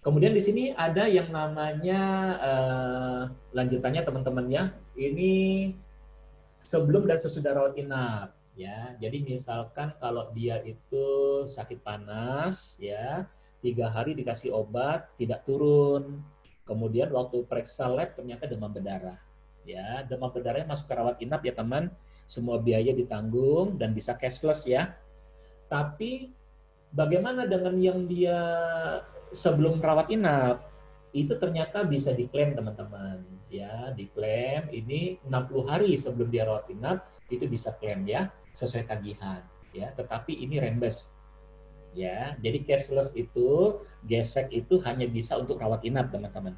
kemudian di sini ada yang namanya lanjutannya teman-teman ya. Ini sebelum dan sesudah rawat inap ya. Jadi misalkan kalau dia itu sakit panas ya, 3 hari dikasih obat tidak turun. Kemudian waktu periksa lab ternyata demam berdarah. Ya, demam berdarahnya masuk ke rawat inap ya teman. Semua biaya ditanggung dan bisa cashless ya. Tapi bagaimana dengan yang dia sebelum rawat inap? Itu ternyata bisa diklaim teman-teman. Ya, diklaim ini 60 hari sebelum dia rawat inap itu bisa klaim ya sesuai tagihan ya. Tetapi ini reimburse ya. Jadi cashless itu gesek itu hanya bisa untuk rawat inap teman-teman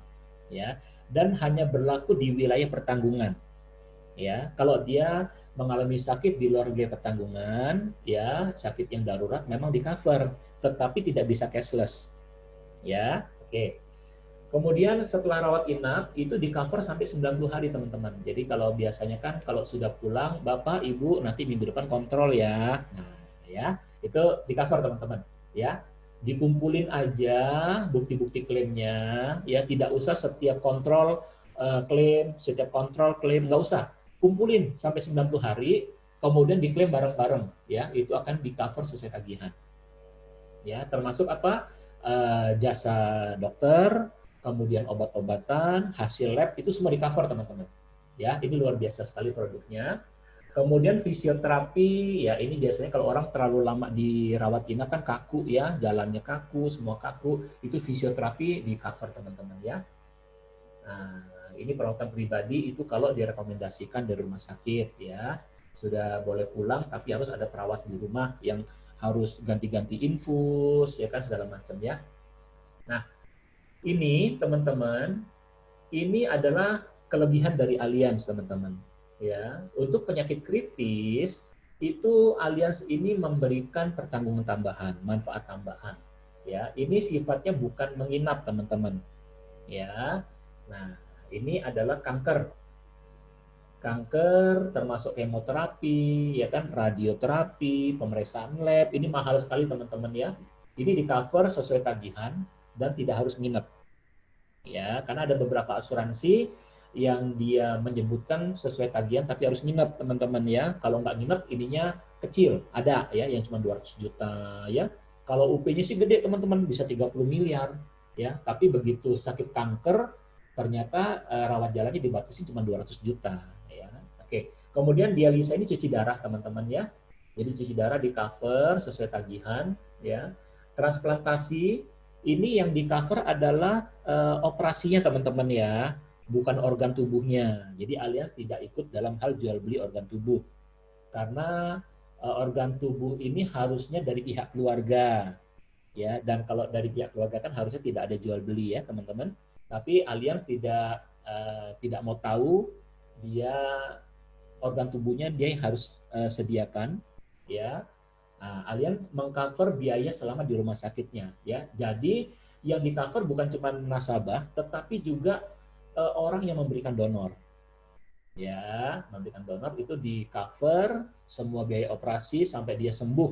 ya. Dan hanya berlaku di wilayah pertanggungan ya. Kalau dia mengalami sakit di luar wilayah pertanggungan ya, sakit yang darurat memang di cover tetapi tidak bisa cashless ya. Oke. Kemudian setelah rawat inap itu di cover sampai 90 hari teman-teman. Jadi kalau biasanya kan kalau sudah pulang Bapak Ibu nanti minggu depan kontrol ya. Nah, ya, itu di cover teman-teman, ya. Dikumpulin aja bukti-bukti klaimnya, ya tidak usah setiap kontrol klaim, setiap kontrol klaim nggak usah. Kumpulin sampai 90 hari, kemudian diklaim bareng-bareng, ya. Itu akan di cover sesuai tagihan. Ya, termasuk apa? Jasa dokter, kemudian obat-obatan, hasil lab itu semua di cover teman-teman. Ya, ini luar biasa sekali produknya. Kemudian fisioterapi, ya ini biasanya kalau orang terlalu lama dirawat inap kan kaku ya, jalannya kaku, semua kaku, itu fisioterapi di cover teman-teman ya. Nah, ini perawatan pribadi itu kalau direkomendasikan dari rumah sakit ya, sudah boleh pulang tapi harus ada perawat di rumah yang harus ganti-ganti infus ya kan segala macam ya. Nah, ini teman-teman, ini adalah kelebihan dari Allianz teman-teman. Ya, untuk penyakit kritis itu Allianz ini memberikan pertanggungan tambahan, manfaat tambahan. Ya, ini sifatnya bukan menginap teman-teman. Ya, nah ini adalah kanker. Kanker termasuk kemoterapi, ya kan, radioterapi, pemeriksaan lab, ini mahal sekali teman-teman ya. Ini di cover sesuai tagihan dan tidak harus nginep. Ya, karena ada beberapa asuransi yang dia menyebutkan sesuai tagihan tapi harus nginep teman-teman ya. Kalau nggak nginep ininya kecil, ada ya yang cuma 200 juta ya. Kalau UP-nya sih gede teman-teman, bisa 30 miliar ya. Tapi begitu sakit kanker ternyata rawat jalannya dibatasi cuma 200 juta ya. Oke. Kemudian dialisa ini cuci darah teman-teman ya. Jadi cuci darah di cover sesuai tagihan ya. Transplantasi ini yang di cover adalah operasinya teman-teman ya, bukan organ tubuhnya. Jadi Allianz tidak ikut dalam hal jual beli organ tubuh. Karena organ tubuh ini harusnya dari pihak keluarga. Ya, dan kalau dari pihak keluarga kan harusnya tidak ada jual beli ya, teman-teman. Tapi Allianz tidak mau tahu, dia organ tubuhnya dia harus sediakan ya. Nah, Allianz mengcover biaya selama di rumah sakitnya ya. Jadi yang di cover bukan cuma nasabah tetapi juga orang yang memberikan donor. Ya, memberikan donor itu di cover semua biaya operasi sampai dia sembuh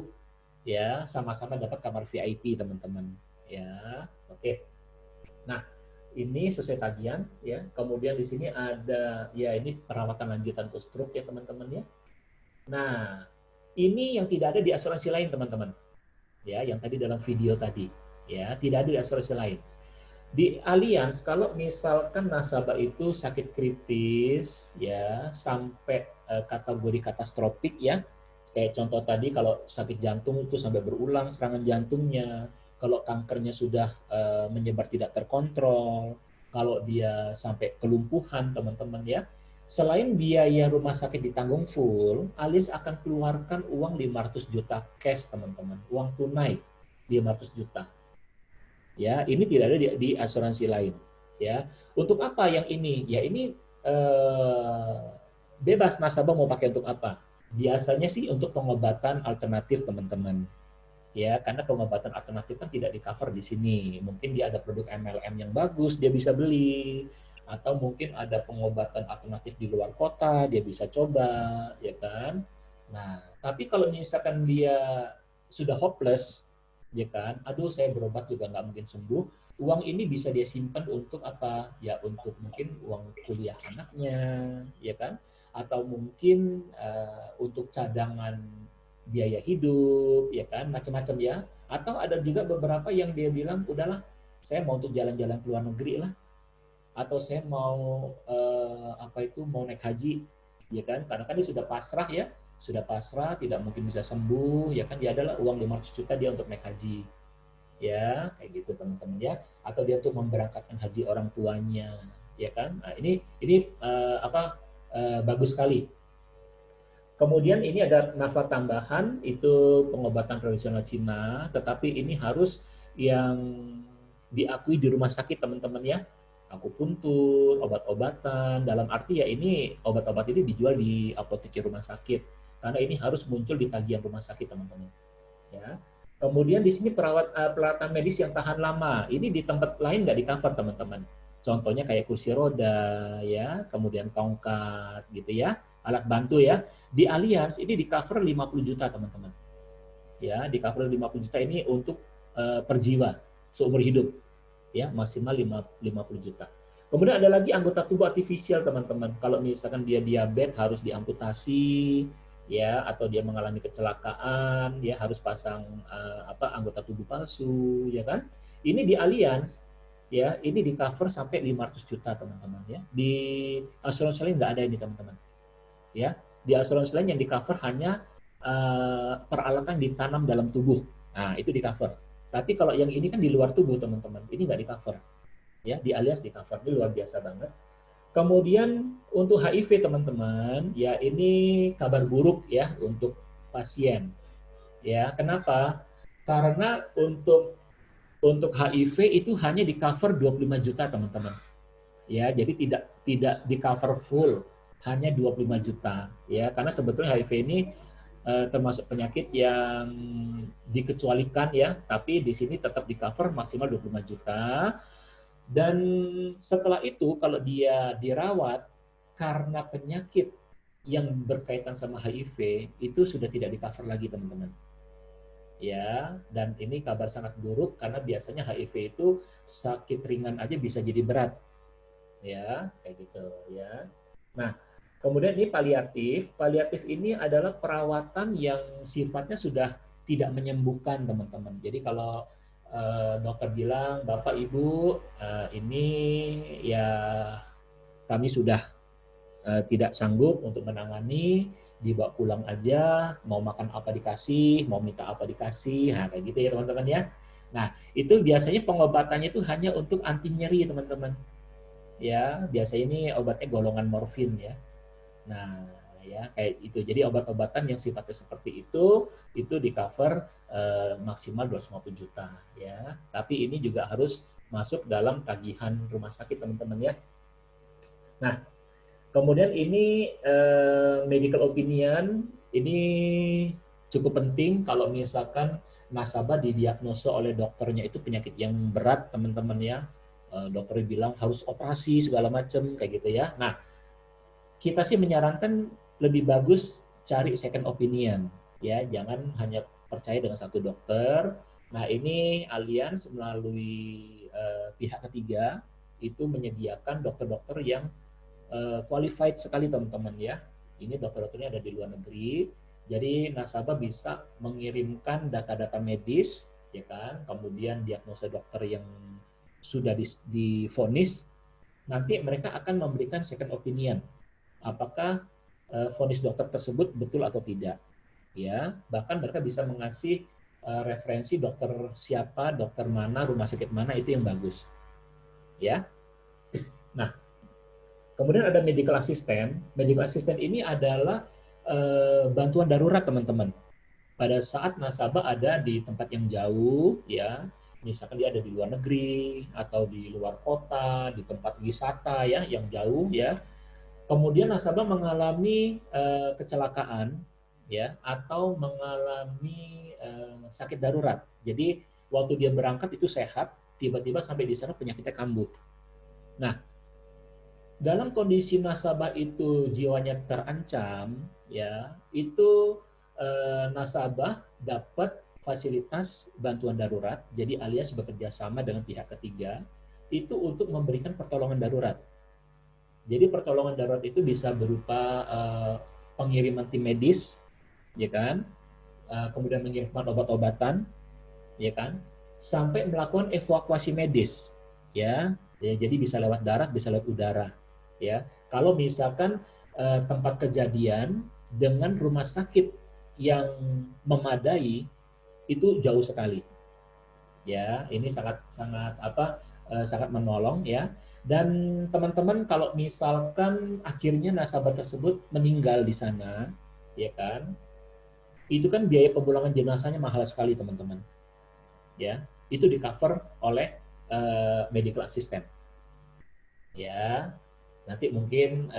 ya, sama-sama dapat kamar VIP teman-teman. Ya. Oke. Nah, ini sesuai tagihan ya. Kemudian di sini ada ya ini perawatan lanjutan untuk stroke ya teman-teman ya. Nah, ini yang tidak ada di asuransi lain teman-teman. Ya, yang tadi dalam video tadi. Ya, tidak ada di asuransi lain. Di Allianz kalau misalkan nasabah itu sakit kritis ya sampai kategori katastrofik ya. Kayak contoh tadi kalau sakit jantung itu sampai berulang serangan jantungnya, kalau kankernya sudah menyebar tidak terkontrol, kalau dia sampai kelumpuhan teman-teman ya. Selain biaya rumah sakit ditanggung full, Alis akan keluarkan uang 500 juta cash teman-teman, uang tunai 500 juta. Ya, ini tidak ada di asuransi lain. Ya, untuk apa yang ini? Ya ini bebas nasabah mau pakai untuk apa. Biasanya sih untuk pengobatan alternatif teman-teman. Ya, karena pengobatan alternatif kan tidak di cover di sini. Mungkin dia ada produk MLM yang bagus, dia bisa beli. Atau mungkin ada pengobatan alternatif di luar kota, dia bisa coba, ya kan? Nah, tapi kalau misalkan dia sudah hopeless, ya kan? Aduh, saya berobat juga nggak mungkin sembuh. Uang ini bisa dia simpan untuk apa? Ya untuk mungkin uang kuliah anaknya, ya kan? Atau mungkin untuk cadangan biaya hidup, ya kan, macam-macam ya. Atau ada juga beberapa yang dia bilang, udahlah, saya mau untuk jalan-jalan ke luar negeri lah, atau saya mau mau naik haji, ya kan, karena kan dia sudah pasrah, tidak mungkin bisa sembuh, ya kan, dia adalah uang 500 juta dia untuk naik haji, ya, kayak gitu teman-teman ya, atau dia untuk memberangkatkan haji orang tuanya, ya kan. Nah, ini bagus sekali. Kemudian ini ada nafas tambahan, itu pengobatan tradisional Cina, tetapi ini harus yang diakui di rumah sakit teman-teman ya. Akupuntur, obat-obatan, dalam arti ya ini obat-obat ini dijual di apotek rumah sakit. Karena ini harus muncul di tagihan rumah sakit teman-teman. Ya. Kemudian di sini peralatan medis yang tahan lama. Ini di tempat lain nggak di cover teman-teman. Contohnya kayak kursi roda, ya, kemudian tongkat, gitu ya, alat bantu ya. Di Allianz ini di cover 50 juta teman-teman. Ya, di cover 50 juta ini untuk per jiwa seumur hidup. Ya, maksimal 50 juta. Kemudian ada lagi anggota tubuh artifisial teman-teman. Kalau misalkan dia diabetes harus diamputasi ya, atau dia mengalami kecelakaan, dia harus pasang anggota tubuh palsu, ya kan? Ini di Allianz ya, ini di cover sampai 500 juta teman-teman ya. Di asuransi lain nggak ada ini teman-teman. Ya, di asuransi lain yang di cover hanya peralatan ditanam dalam tubuh. Nah, itu di cover. Tapi kalau yang ini kan di luar tubuh teman-teman, ini nggak di cover. Ya, di Allianz di cover, ini luar biasa banget. Kemudian untuk HIV teman-teman, ya ini kabar buruk ya untuk pasien. Ya, kenapa? Karena untuk HIV itu hanya di cover 25 juta teman-teman. Ya, jadi tidak di cover full. hanya 25 juta ya, karena sebetulnya HIV ini termasuk penyakit yang dikecualikan ya, tapi di sini tetap di cover maksimal 25 juta. Dan setelah itu kalau dia dirawat karena penyakit yang berkaitan sama HIV itu sudah tidak di cover lagi teman-teman. Ya, dan ini kabar sangat buruk karena biasanya HIV itu sakit ringan aja bisa jadi berat. Ya, kayak gitu ya. Nah, kemudian ini paliatif. Paliatif ini adalah perawatan yang sifatnya sudah tidak menyembuhkan, teman-teman. Jadi kalau dokter bilang, Bapak Ibu, ini ya kami sudah tidak sanggup untuk menangani, dibawa pulang aja, mau makan apa dikasih, mau minta apa dikasih, nah kayak gitu ya teman-teman ya. Nah, itu biasanya pengobatannya itu hanya untuk anti nyeri, teman-teman. Ya, biasanya ini obatnya golongan morfin ya. Nah, ya kayak itu. Jadi obat-obatan yang sifatnya seperti itu di cover maksimal 250 juta ya. Tapi ini juga harus masuk dalam tagihan rumah sakit teman-teman ya. Nah, kemudian ini medical opinion ini cukup penting kalau misalkan nasabah didiagnosa oleh dokternya itu penyakit yang berat teman-teman ya. Dokternya bilang harus operasi segala macam kayak gitu ya. Nah, kita sih menyarankan lebih bagus cari second opinion ya, jangan hanya percaya dengan satu dokter. Nah, ini Allianz melalui pihak ketiga itu menyediakan dokter-dokter yang qualified sekali teman-teman ya. Ini dokter-dokternya ada di luar negeri. Jadi nasabah bisa mengirimkan data-data medis ya kan, kemudian diagnosa dokter yang sudah divonis, nanti mereka akan memberikan second opinion apakah vonis dokter tersebut betul atau tidak ya, bahkan mereka bisa mengasih referensi dokter siapa, dokter mana, rumah sakit mana itu yang bagus ya. Nah, kemudian ada medical assistant. Medical assistant ini adalah bantuan darurat teman-teman pada saat nasabah ada di tempat yang jauh ya, misalkan dia ada di luar negeri atau di luar kota, di tempat wisata ya yang jauh ya. Kemudian nasabah mengalami kecelakaan ya atau mengalami sakit darurat. Jadi waktu dia berangkat itu sehat, tiba-tiba sampai di sana penyakitnya kambuh. Nah, dalam kondisi nasabah itu jiwanya terancam ya, itu nasabah dapat fasilitas bantuan darurat. Jadi alias bekerja sama dengan pihak ketiga itu untuk memberikan pertolongan darurat. Jadi pertolongan darurat itu bisa berupa pengiriman tim medis, ya kan, kemudian mengirimkan obat-obatan, ya kan, sampai melakukan evakuasi medis, ya. Ya, jadi bisa lewat darat, bisa lewat udara, ya. Kalau misalkan tempat kejadian dengan rumah sakit yang memadai itu jauh sekali, ya. Ini sangat sangat sangat menolong, ya. Dan teman-teman kalau misalkan akhirnya nasabah tersebut meninggal di sana, ya kan, itu kan biaya pemulangan jenazahnya mahal sekali teman-teman, ya. Itu di cover oleh medical assistant, ya. Nanti mungkin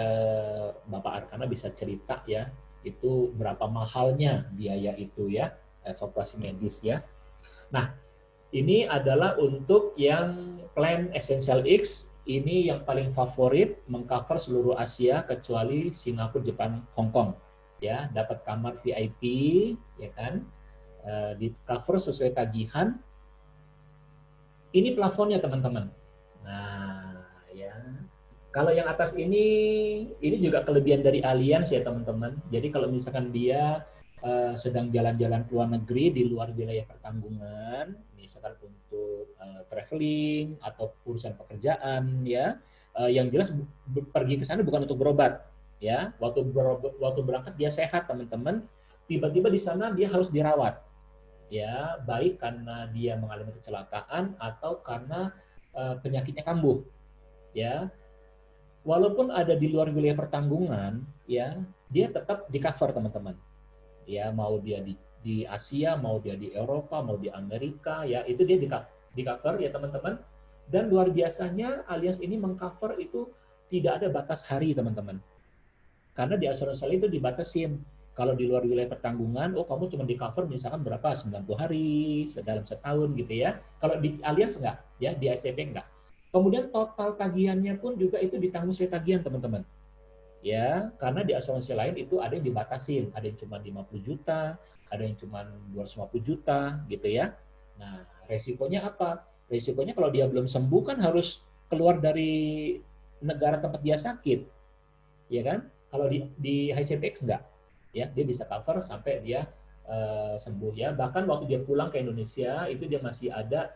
Bapak Arkana bisa cerita ya, itu berapa mahalnya biaya itu ya, evakuasi medis ya. Nah, ini adalah untuk yang plan Essential X, ini yang paling favorit, mengcover seluruh Asia kecuali Singapura, Jepang, Hong Kong. Ya, dapat kamar VIP, ya kan? Di cover sesuai tagihan. Ini plafonnya teman-teman. Nah, ya. Kalau yang atas ini juga kelebihan dari Allianz ya teman-teman. Jadi kalau misalkan dia sedang jalan-jalan ke luar negeri di luar wilayah pertanggungan, misalkan untuk traveling atau urusan pekerjaan ya, yang jelas pergi ke sana bukan untuk berobat ya. Waktu berangkat dia sehat teman-teman, tiba-tiba di sana dia harus dirawat ya, baik karena dia mengalami kecelakaan atau karena penyakitnya kambuh ya. Walaupun ada di luar wilayah pertanggungan ya, dia tetap di cover teman-teman ya, mau dia di Asia, mau dia di Eropa, mau di Amerika ya, itu dia di cover ya teman-teman. Dan luar biasanya Allianz ini mengcover itu tidak ada batas hari teman-teman Karena di asuransi lain itu dibatasin. Kalau di luar wilayah pertanggungan, oh kamu cuma di cover misalkan berapa, 90 hari dalam setahun gitu ya. Kalau di Allianz enggak, ya di STP enggak. Kemudian total tagihannya pun juga itu ditanggung sesuai tagihan teman-teman. Ya, karena di asuransi lain itu ada yang dibatasin, ada yang cuma 50 juta, ada yang cuma 250 juta gitu ya. Nah, resikonya apa? Resikonya kalau dia belum sembuh kan harus keluar dari negara tempat dia sakit, ya kan? Kalau di HCPX enggak, ya dia bisa cover sampai dia sembuh ya. Bahkan waktu dia pulang ke Indonesia itu dia masih ada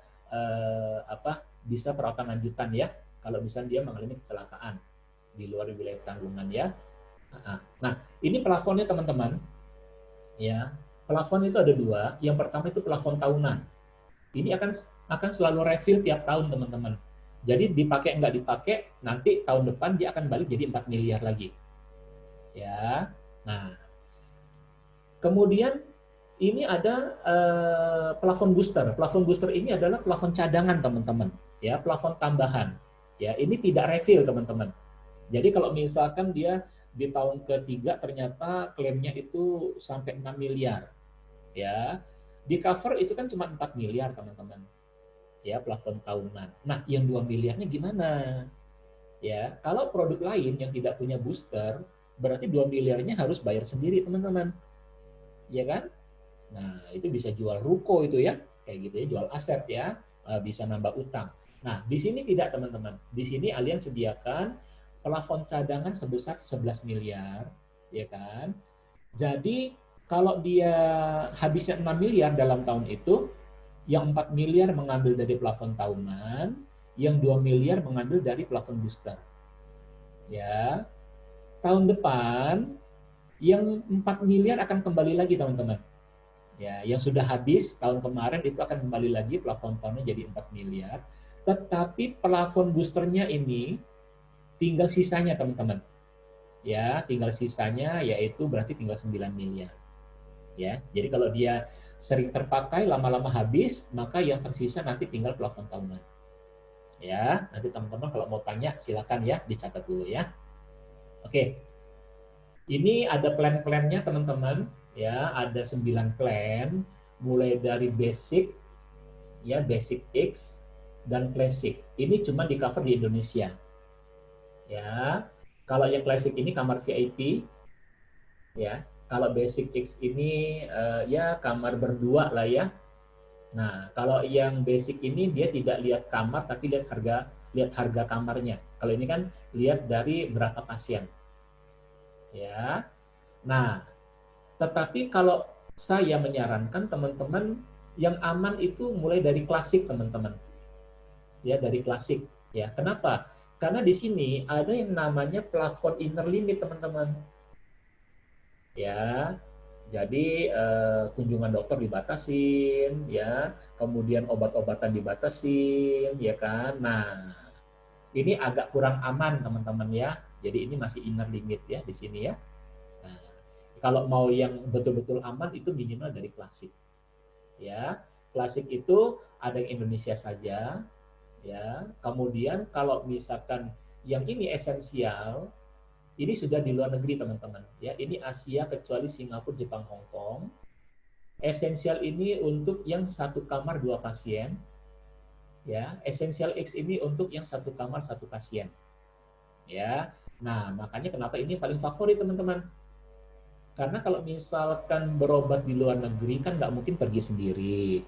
bisa perawatan lanjutan ya. Kalau misalnya dia mengalami kecelakaan di luar wilayah tanggungan ya. Nah, ini plafonnya teman-teman ya. Plafon itu ada dua. Yang pertama itu plafon tahunan. Ini akan selalu refill tiap tahun teman-teman. Jadi dipakai nggak dipakai, nanti tahun depan dia akan balik jadi 4 miliar lagi. Ya. Nah, kemudian ini ada plafon booster. Plafon booster ini adalah plafon cadangan teman-teman. Ya, plafon tambahan. Ya, ini tidak refill teman-teman. Jadi kalau misalkan dia di tahun ketiga ternyata klaimnya itu sampai 6 miliar. Ya, di cover itu kan cuma 4 miliar teman-teman. Ya, plafon tahunan. Nah, yang 2 miliarnya gimana? Ya, kalau produk lain yang tidak punya booster, berarti 2 miliarnya harus bayar sendiri teman-teman. Ya kan? Nah, itu bisa jual ruko itu ya, kayak gitu ya, jual aset ya, bisa nambah utang. Nah, di sini tidak teman-teman. Di sini Allianz sediakan plafon cadangan sebesar 11 miliar, ya kan? Jadi kalau dia habisnya 6 miliar dalam tahun itu, yang 4 miliar mengambil dari plafon tahunan, yang 2 miliar mengambil dari plafon booster. Ya. Tahun depan yang 4 miliar akan kembali lagi teman-teman. Ya, yang sudah habis tahun kemarin itu akan kembali lagi plafon tahunnya jadi 4 miliar. Tetapi plafon boosternya ini tinggal sisanya teman-teman. Ya, tinggal sisanya yaitu berarti tinggal 9 miliar. Ya, jadi kalau dia sering terpakai lama-lama habis, maka yang tersisa nanti tinggal plafon tahunan. Ya, nanti teman-teman kalau mau tanya silakan ya dicatat dulu ya. Oke. Ini ada plan-plannya teman-teman ya, ada 9 plan mulai dari basic ya, basic X dan classic. Ini cuma di cover di Indonesia. Ya. Kalau yang classic ini kamar VIP ya. Kalau basic X ini ya kamar berdua lah ya. Nah, kalau yang basic ini dia tidak lihat kamar tapi lihat harga kamarnya. Kalau ini kan lihat dari berapa pasien. Ya. Nah, tetapi kalau saya menyarankan teman-teman yang aman itu mulai dari klasik teman-teman. Ya, dari klasik. Ya, kenapa? Karena di sini ada yang namanya plafon inner limit teman-teman. Ya, jadi kunjungan dokter dibatasin, ya, kemudian obat-obatan dibatasin, ya kan. Nah, ini agak kurang aman teman-teman ya. Jadi ini masih inner limit ya di sini ya. Nah, kalau mau yang betul-betul aman itu minimal dari klasik. Ya, klasik itu ada yang Indonesia saja, ya. Kemudian kalau misalkan yang ini esensial, ini sudah di luar negeri teman-teman. Ya, ini Asia kecuali Singapura, Jepang, Hong Kong. Esensial ini untuk yang satu kamar dua pasien. Ya, esensial X ini untuk yang satu kamar satu pasien. Ya, nah makanya kenapa ini paling favorit teman-teman. Karena kalau misalkan berobat di luar negeri kan nggak mungkin pergi sendiri,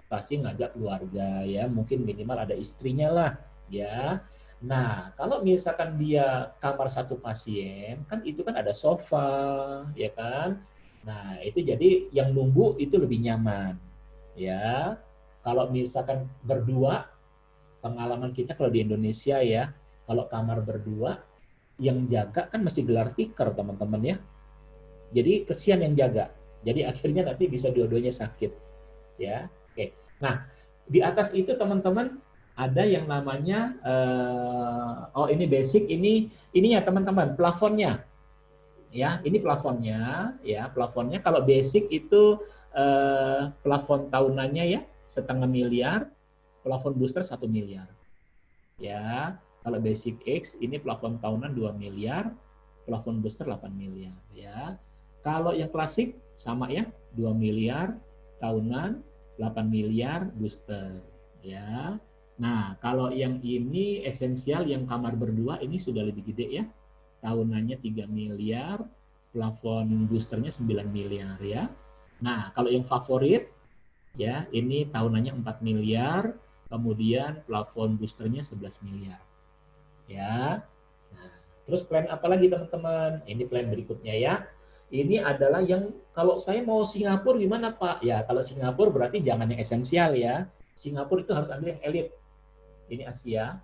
pasti ngajak keluarga ya, mungkin minimal ada istrinya lah ya. Nah kalau misalkan dia kamar satu pasien kan itu kan ada sofa ya kan. Nah itu jadi yang nunggu itu lebih nyaman ya. Kalau misalkan berdua, pengalaman kita kalau di Indonesia ya, kalau kamar berdua yang jaga kan mesti gelar tikar teman-teman ya. Jadi kesian yang jaga. Jadi akhirnya nanti bisa dua-duanya sakit. Ya, oke. Nah, di atas itu teman-teman ada yang namanya oh ini basic, ini ya teman-teman plafonnya. Ya, ini plafonnya ya, plafonnya kalau basic itu plafon tahunannya ya 0,5 miliar, plafon booster 1 miliar. Ya, kalau basic X ini plafon tahunan 2 miliar, plafon booster 8 miliar ya. Kalau yang klasik sama ya, 2 miliar tahunan, 8 miliar booster ya. Nah, kalau yang ini esensial yang kamar berdua ini sudah lebih gede ya. Tahunannya 3 miliar, plafon boosternya 9 miliar ya. Nah, kalau yang favorit ya, ini tahunannya 4 miliar, kemudian plafon boosternya 11 miliar. Ya. Nah, terus plan apa lagi teman-teman? Ini plan berikutnya ya. Ini adalah yang kalau saya mau Singapura gimana Pak? Ya, kalau Singapura berarti jangan yang esensial ya. Singapura itu harus ambil yang elit. Ini Asia,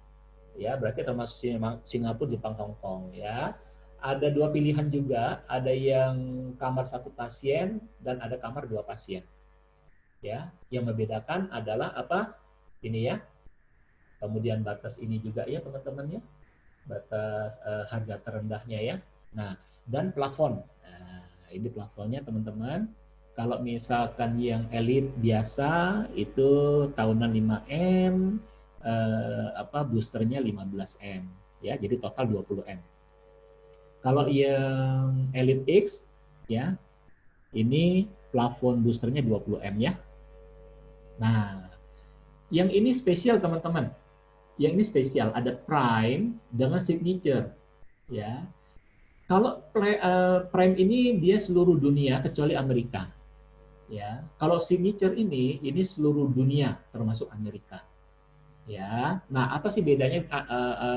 ya berarti termasuk Singapura, Jepang, Hong Kong ya. Ada dua pilihan juga, ada yang kamar satu pasien dan ada kamar dua pasien. Ya, yang membedakan adalah apa? Ini ya. Kemudian batas ini juga ya teman-teman ya. Batas harga terendahnya ya. Nah, dan plafon. Nah, ini plafonnya teman-teman. Kalau misalkan yang elit biasa itu tahunan 5M, boosternya 15M ya, jadi total 20M. Kalau yang Elite X ya, ini plafon boosternya 20M ya. Nah, yang ini spesial teman-teman. Yang ini spesial, ada Prime dengan Signature ya. Kalau Prime ini dia seluruh dunia kecuali Amerika. Ya. Kalau Signature ini seluruh dunia termasuk Amerika. Ya, nah apa sih bedanya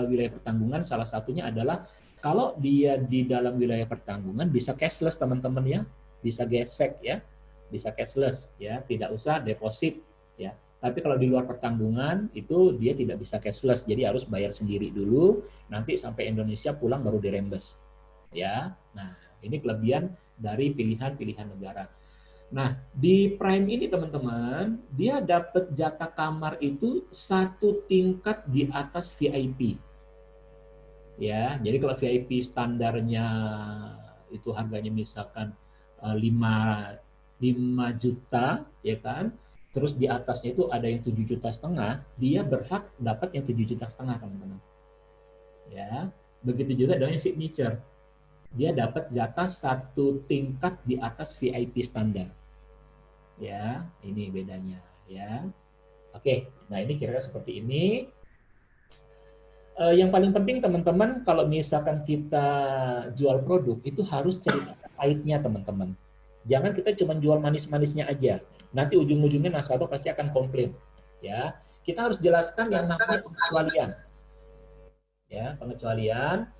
wilayah pertanggungan? Salah satunya adalah kalau dia di dalam wilayah pertanggungan bisa cashless teman-teman ya, bisa gesek ya, bisa cashless ya, tidak usah deposit ya. Tapi kalau di luar pertanggungan itu dia tidak bisa cashless, jadi harus bayar sendiri dulu, nanti sampai Indonesia pulang baru dirembes ya. Nah ini kelebihan dari pilihan-pilihan negara. Nah, di Prime ini teman-teman, dia dapat jatah kamar itu satu tingkat di atas VIP. Ya, jadi kalau VIP standarnya itu harganya misalkan 5 juta, ya kan? Terus di atasnya itu ada yang 7,5 juta, dia berhak dapat yang 7,5 juta, teman-teman. Ya, begitu juga dengan Signature. Dia dapat jatah satu tingkat di atas VIP standar. Ya, ini bedanya ya. Oke, nah ini kira-kira seperti ini. Yang paling penting teman-teman, kalau misalkan kita jual produk itu harus cerita pahitnya teman-teman. Jangan kita cuma jual manis-manisnya aja. Nanti ujung-ujungnya nasabah pasti akan komplain. Ya, kita harus jelaskan yang namanya pengecualian. Ya, pengecualian.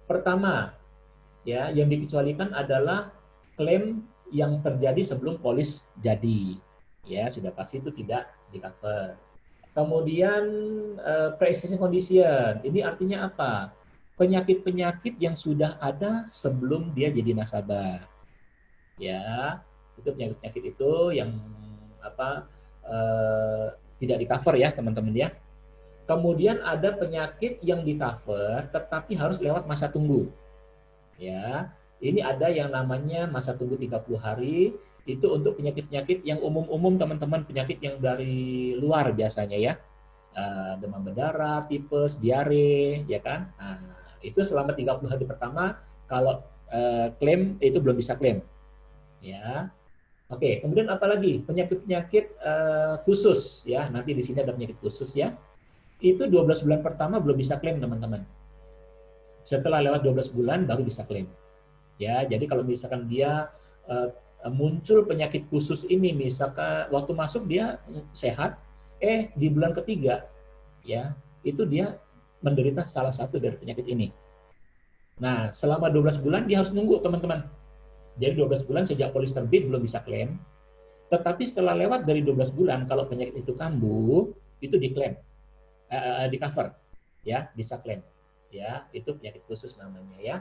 Pertama, ya yang dikecualikan adalah klaim yang terjadi sebelum polis jadi, ya sudah pasti itu tidak di cover. Kemudian pre-existing condition, ini artinya apa? Penyakit-penyakit yang sudah ada sebelum dia jadi nasabah, ya itu penyakit-penyakit itu yang apa tidak di cover ya teman-teman ya. Kemudian ada penyakit yang di cover tetapi harus lewat masa tunggu. Ya, ini ada yang namanya masa tunggu 30 hari, itu untuk penyakit-penyakit yang umum-umum teman-teman, penyakit yang dari luar biasanya ya. Demam berdarah, tipes, diare, ya kan? Nah, itu selama 30 hari pertama kalau klaim itu belum bisa klaim. Ya. Oke, kemudian apa lagi? Penyakit-penyakit khusus ya. Nanti di sini ada penyakit khusus ya. Itu 12 bulan pertama belum bisa klaim, teman-teman. Setelah lewat 12 bulan baru bisa klaim. Ya, jadi kalau misalkan dia muncul penyakit khusus ini, misalkan waktu masuk dia sehat, di bulan ketiga ya, itu dia menderita salah satu dari penyakit ini. Nah, selama 12 bulan dia harus nunggu, teman-teman. Jadi 12 bulan sejak polis terbit belum bisa klaim. Tetapi setelah lewat dari 12 bulan kalau penyakit itu kambuh, itu diklaim. Di cover ya, bisa klaim. Ya, itu penyakit khusus namanya ya.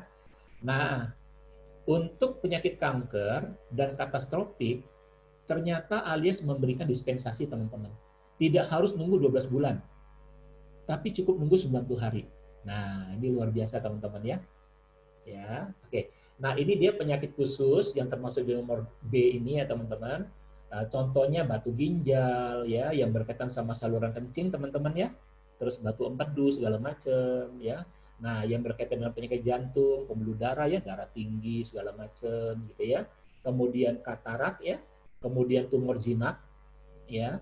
Nah, untuk penyakit kanker dan katastrofik, ternyata Alias memberikan dispensasi, teman-teman. Tidak harus nunggu 12 bulan, tapi cukup nunggu 90 hari. Nah, ini luar biasa, teman-teman ya. Ya, oke. Nah, ini dia penyakit khusus yang termasuk di nomor B ini ya, teman-teman. Contohnya batu ginjal ya, yang berkaitan sama saluran kencing, teman-teman ya. Terus batu empedu segala macam ya. Nah, yang berkaitan dengan penyakit jantung, pembuluh darah ya, darah tinggi segala macam gitu ya. Kemudian katarak ya, kemudian tumor jinak ya.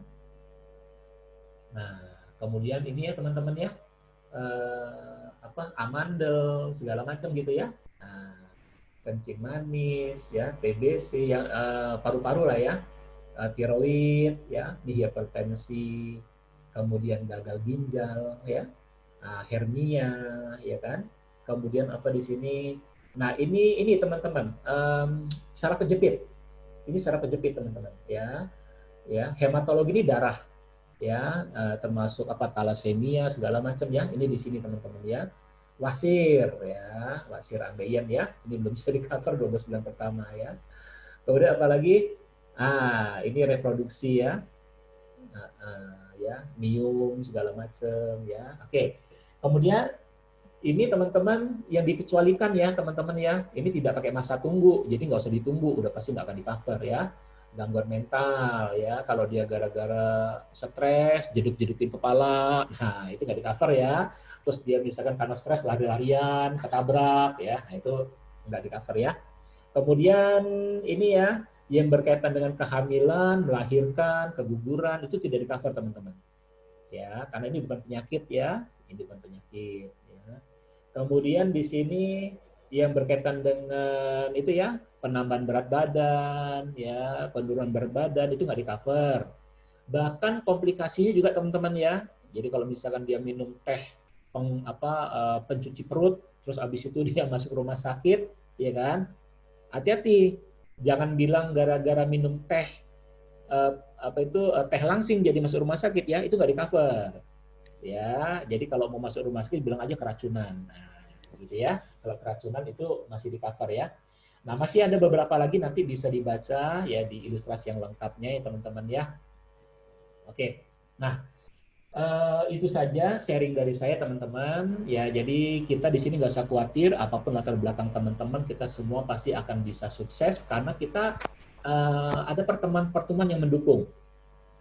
Nah, kemudian ini ya teman-teman ya, amandel segala macam gitu ya. Nah, kencing manis ya, TBC yang paru-paru lah ya, tiroid ya, hipertensi, kemudian gagal ginjal ya, hernia ya kan. Kemudian apa di sini? Nah, ini teman-teman, saraf kejepit. Ini saraf kejepit teman-teman ya. Ya, hematologi ini darah ya, termasuk talasemia segala macam ya. Ini di sini teman-teman ya. Wasir ya, wasir ambeien ya. Ini belum bisa di-cover 12 bulan pertama ya. Kemudian apalagi? Ini reproduksi ya. Ya, mium segala macam ya. Oke. Kemudian ini teman-teman yang dikecualikan ya teman-teman ya. Ini tidak pakai masa tunggu, jadi nggak usah ditunggu, udah pasti nggak akan di-cover ya. Gangguan mental ya, kalau dia gara-gara stres, jeduk-jedukin kepala, nah itu nggak di-cover ya. Terus dia misalkan karena stres lari-larian, ketabrak ya, nah, itu nggak di-cover ya. Kemudian ini ya, yang berkaitan dengan kehamilan, melahirkan, keguguran, itu tidak di-cover teman-teman. Ya, karena ini bukan penyakit ya, ini bukan penyakit. Ya. Kemudian di sini yang berkaitan dengan itu ya, penambahan berat badan, ya, penurunan berat badan itu nggak di-cover. Bahkan komplikasinya juga teman-teman ya. Jadi kalau misalkan dia minum teh pencuci perut, terus abis itu dia masuk rumah sakit, ya kan? Hati-hati, jangan bilang gara-gara minum teh teh langsing jadi masuk rumah sakit ya, itu nggak di-cover. Ya, jadi kalau mau masuk rumah sakit bilang aja keracunan. Nah, gitu ya. Kalau keracunan itu masih di-cover ya. Nah, masih ada beberapa lagi nanti bisa dibaca ya di ilustrasi yang lengkapnya ya teman-teman ya. Oke. Nah, itu saja sharing dari saya teman-teman ya. Jadi kita di sini nggak usah khawatir apapun latar belakang teman-teman, kita semua pasti akan bisa sukses karena kita ada pertemuan-pertemuan yang mendukung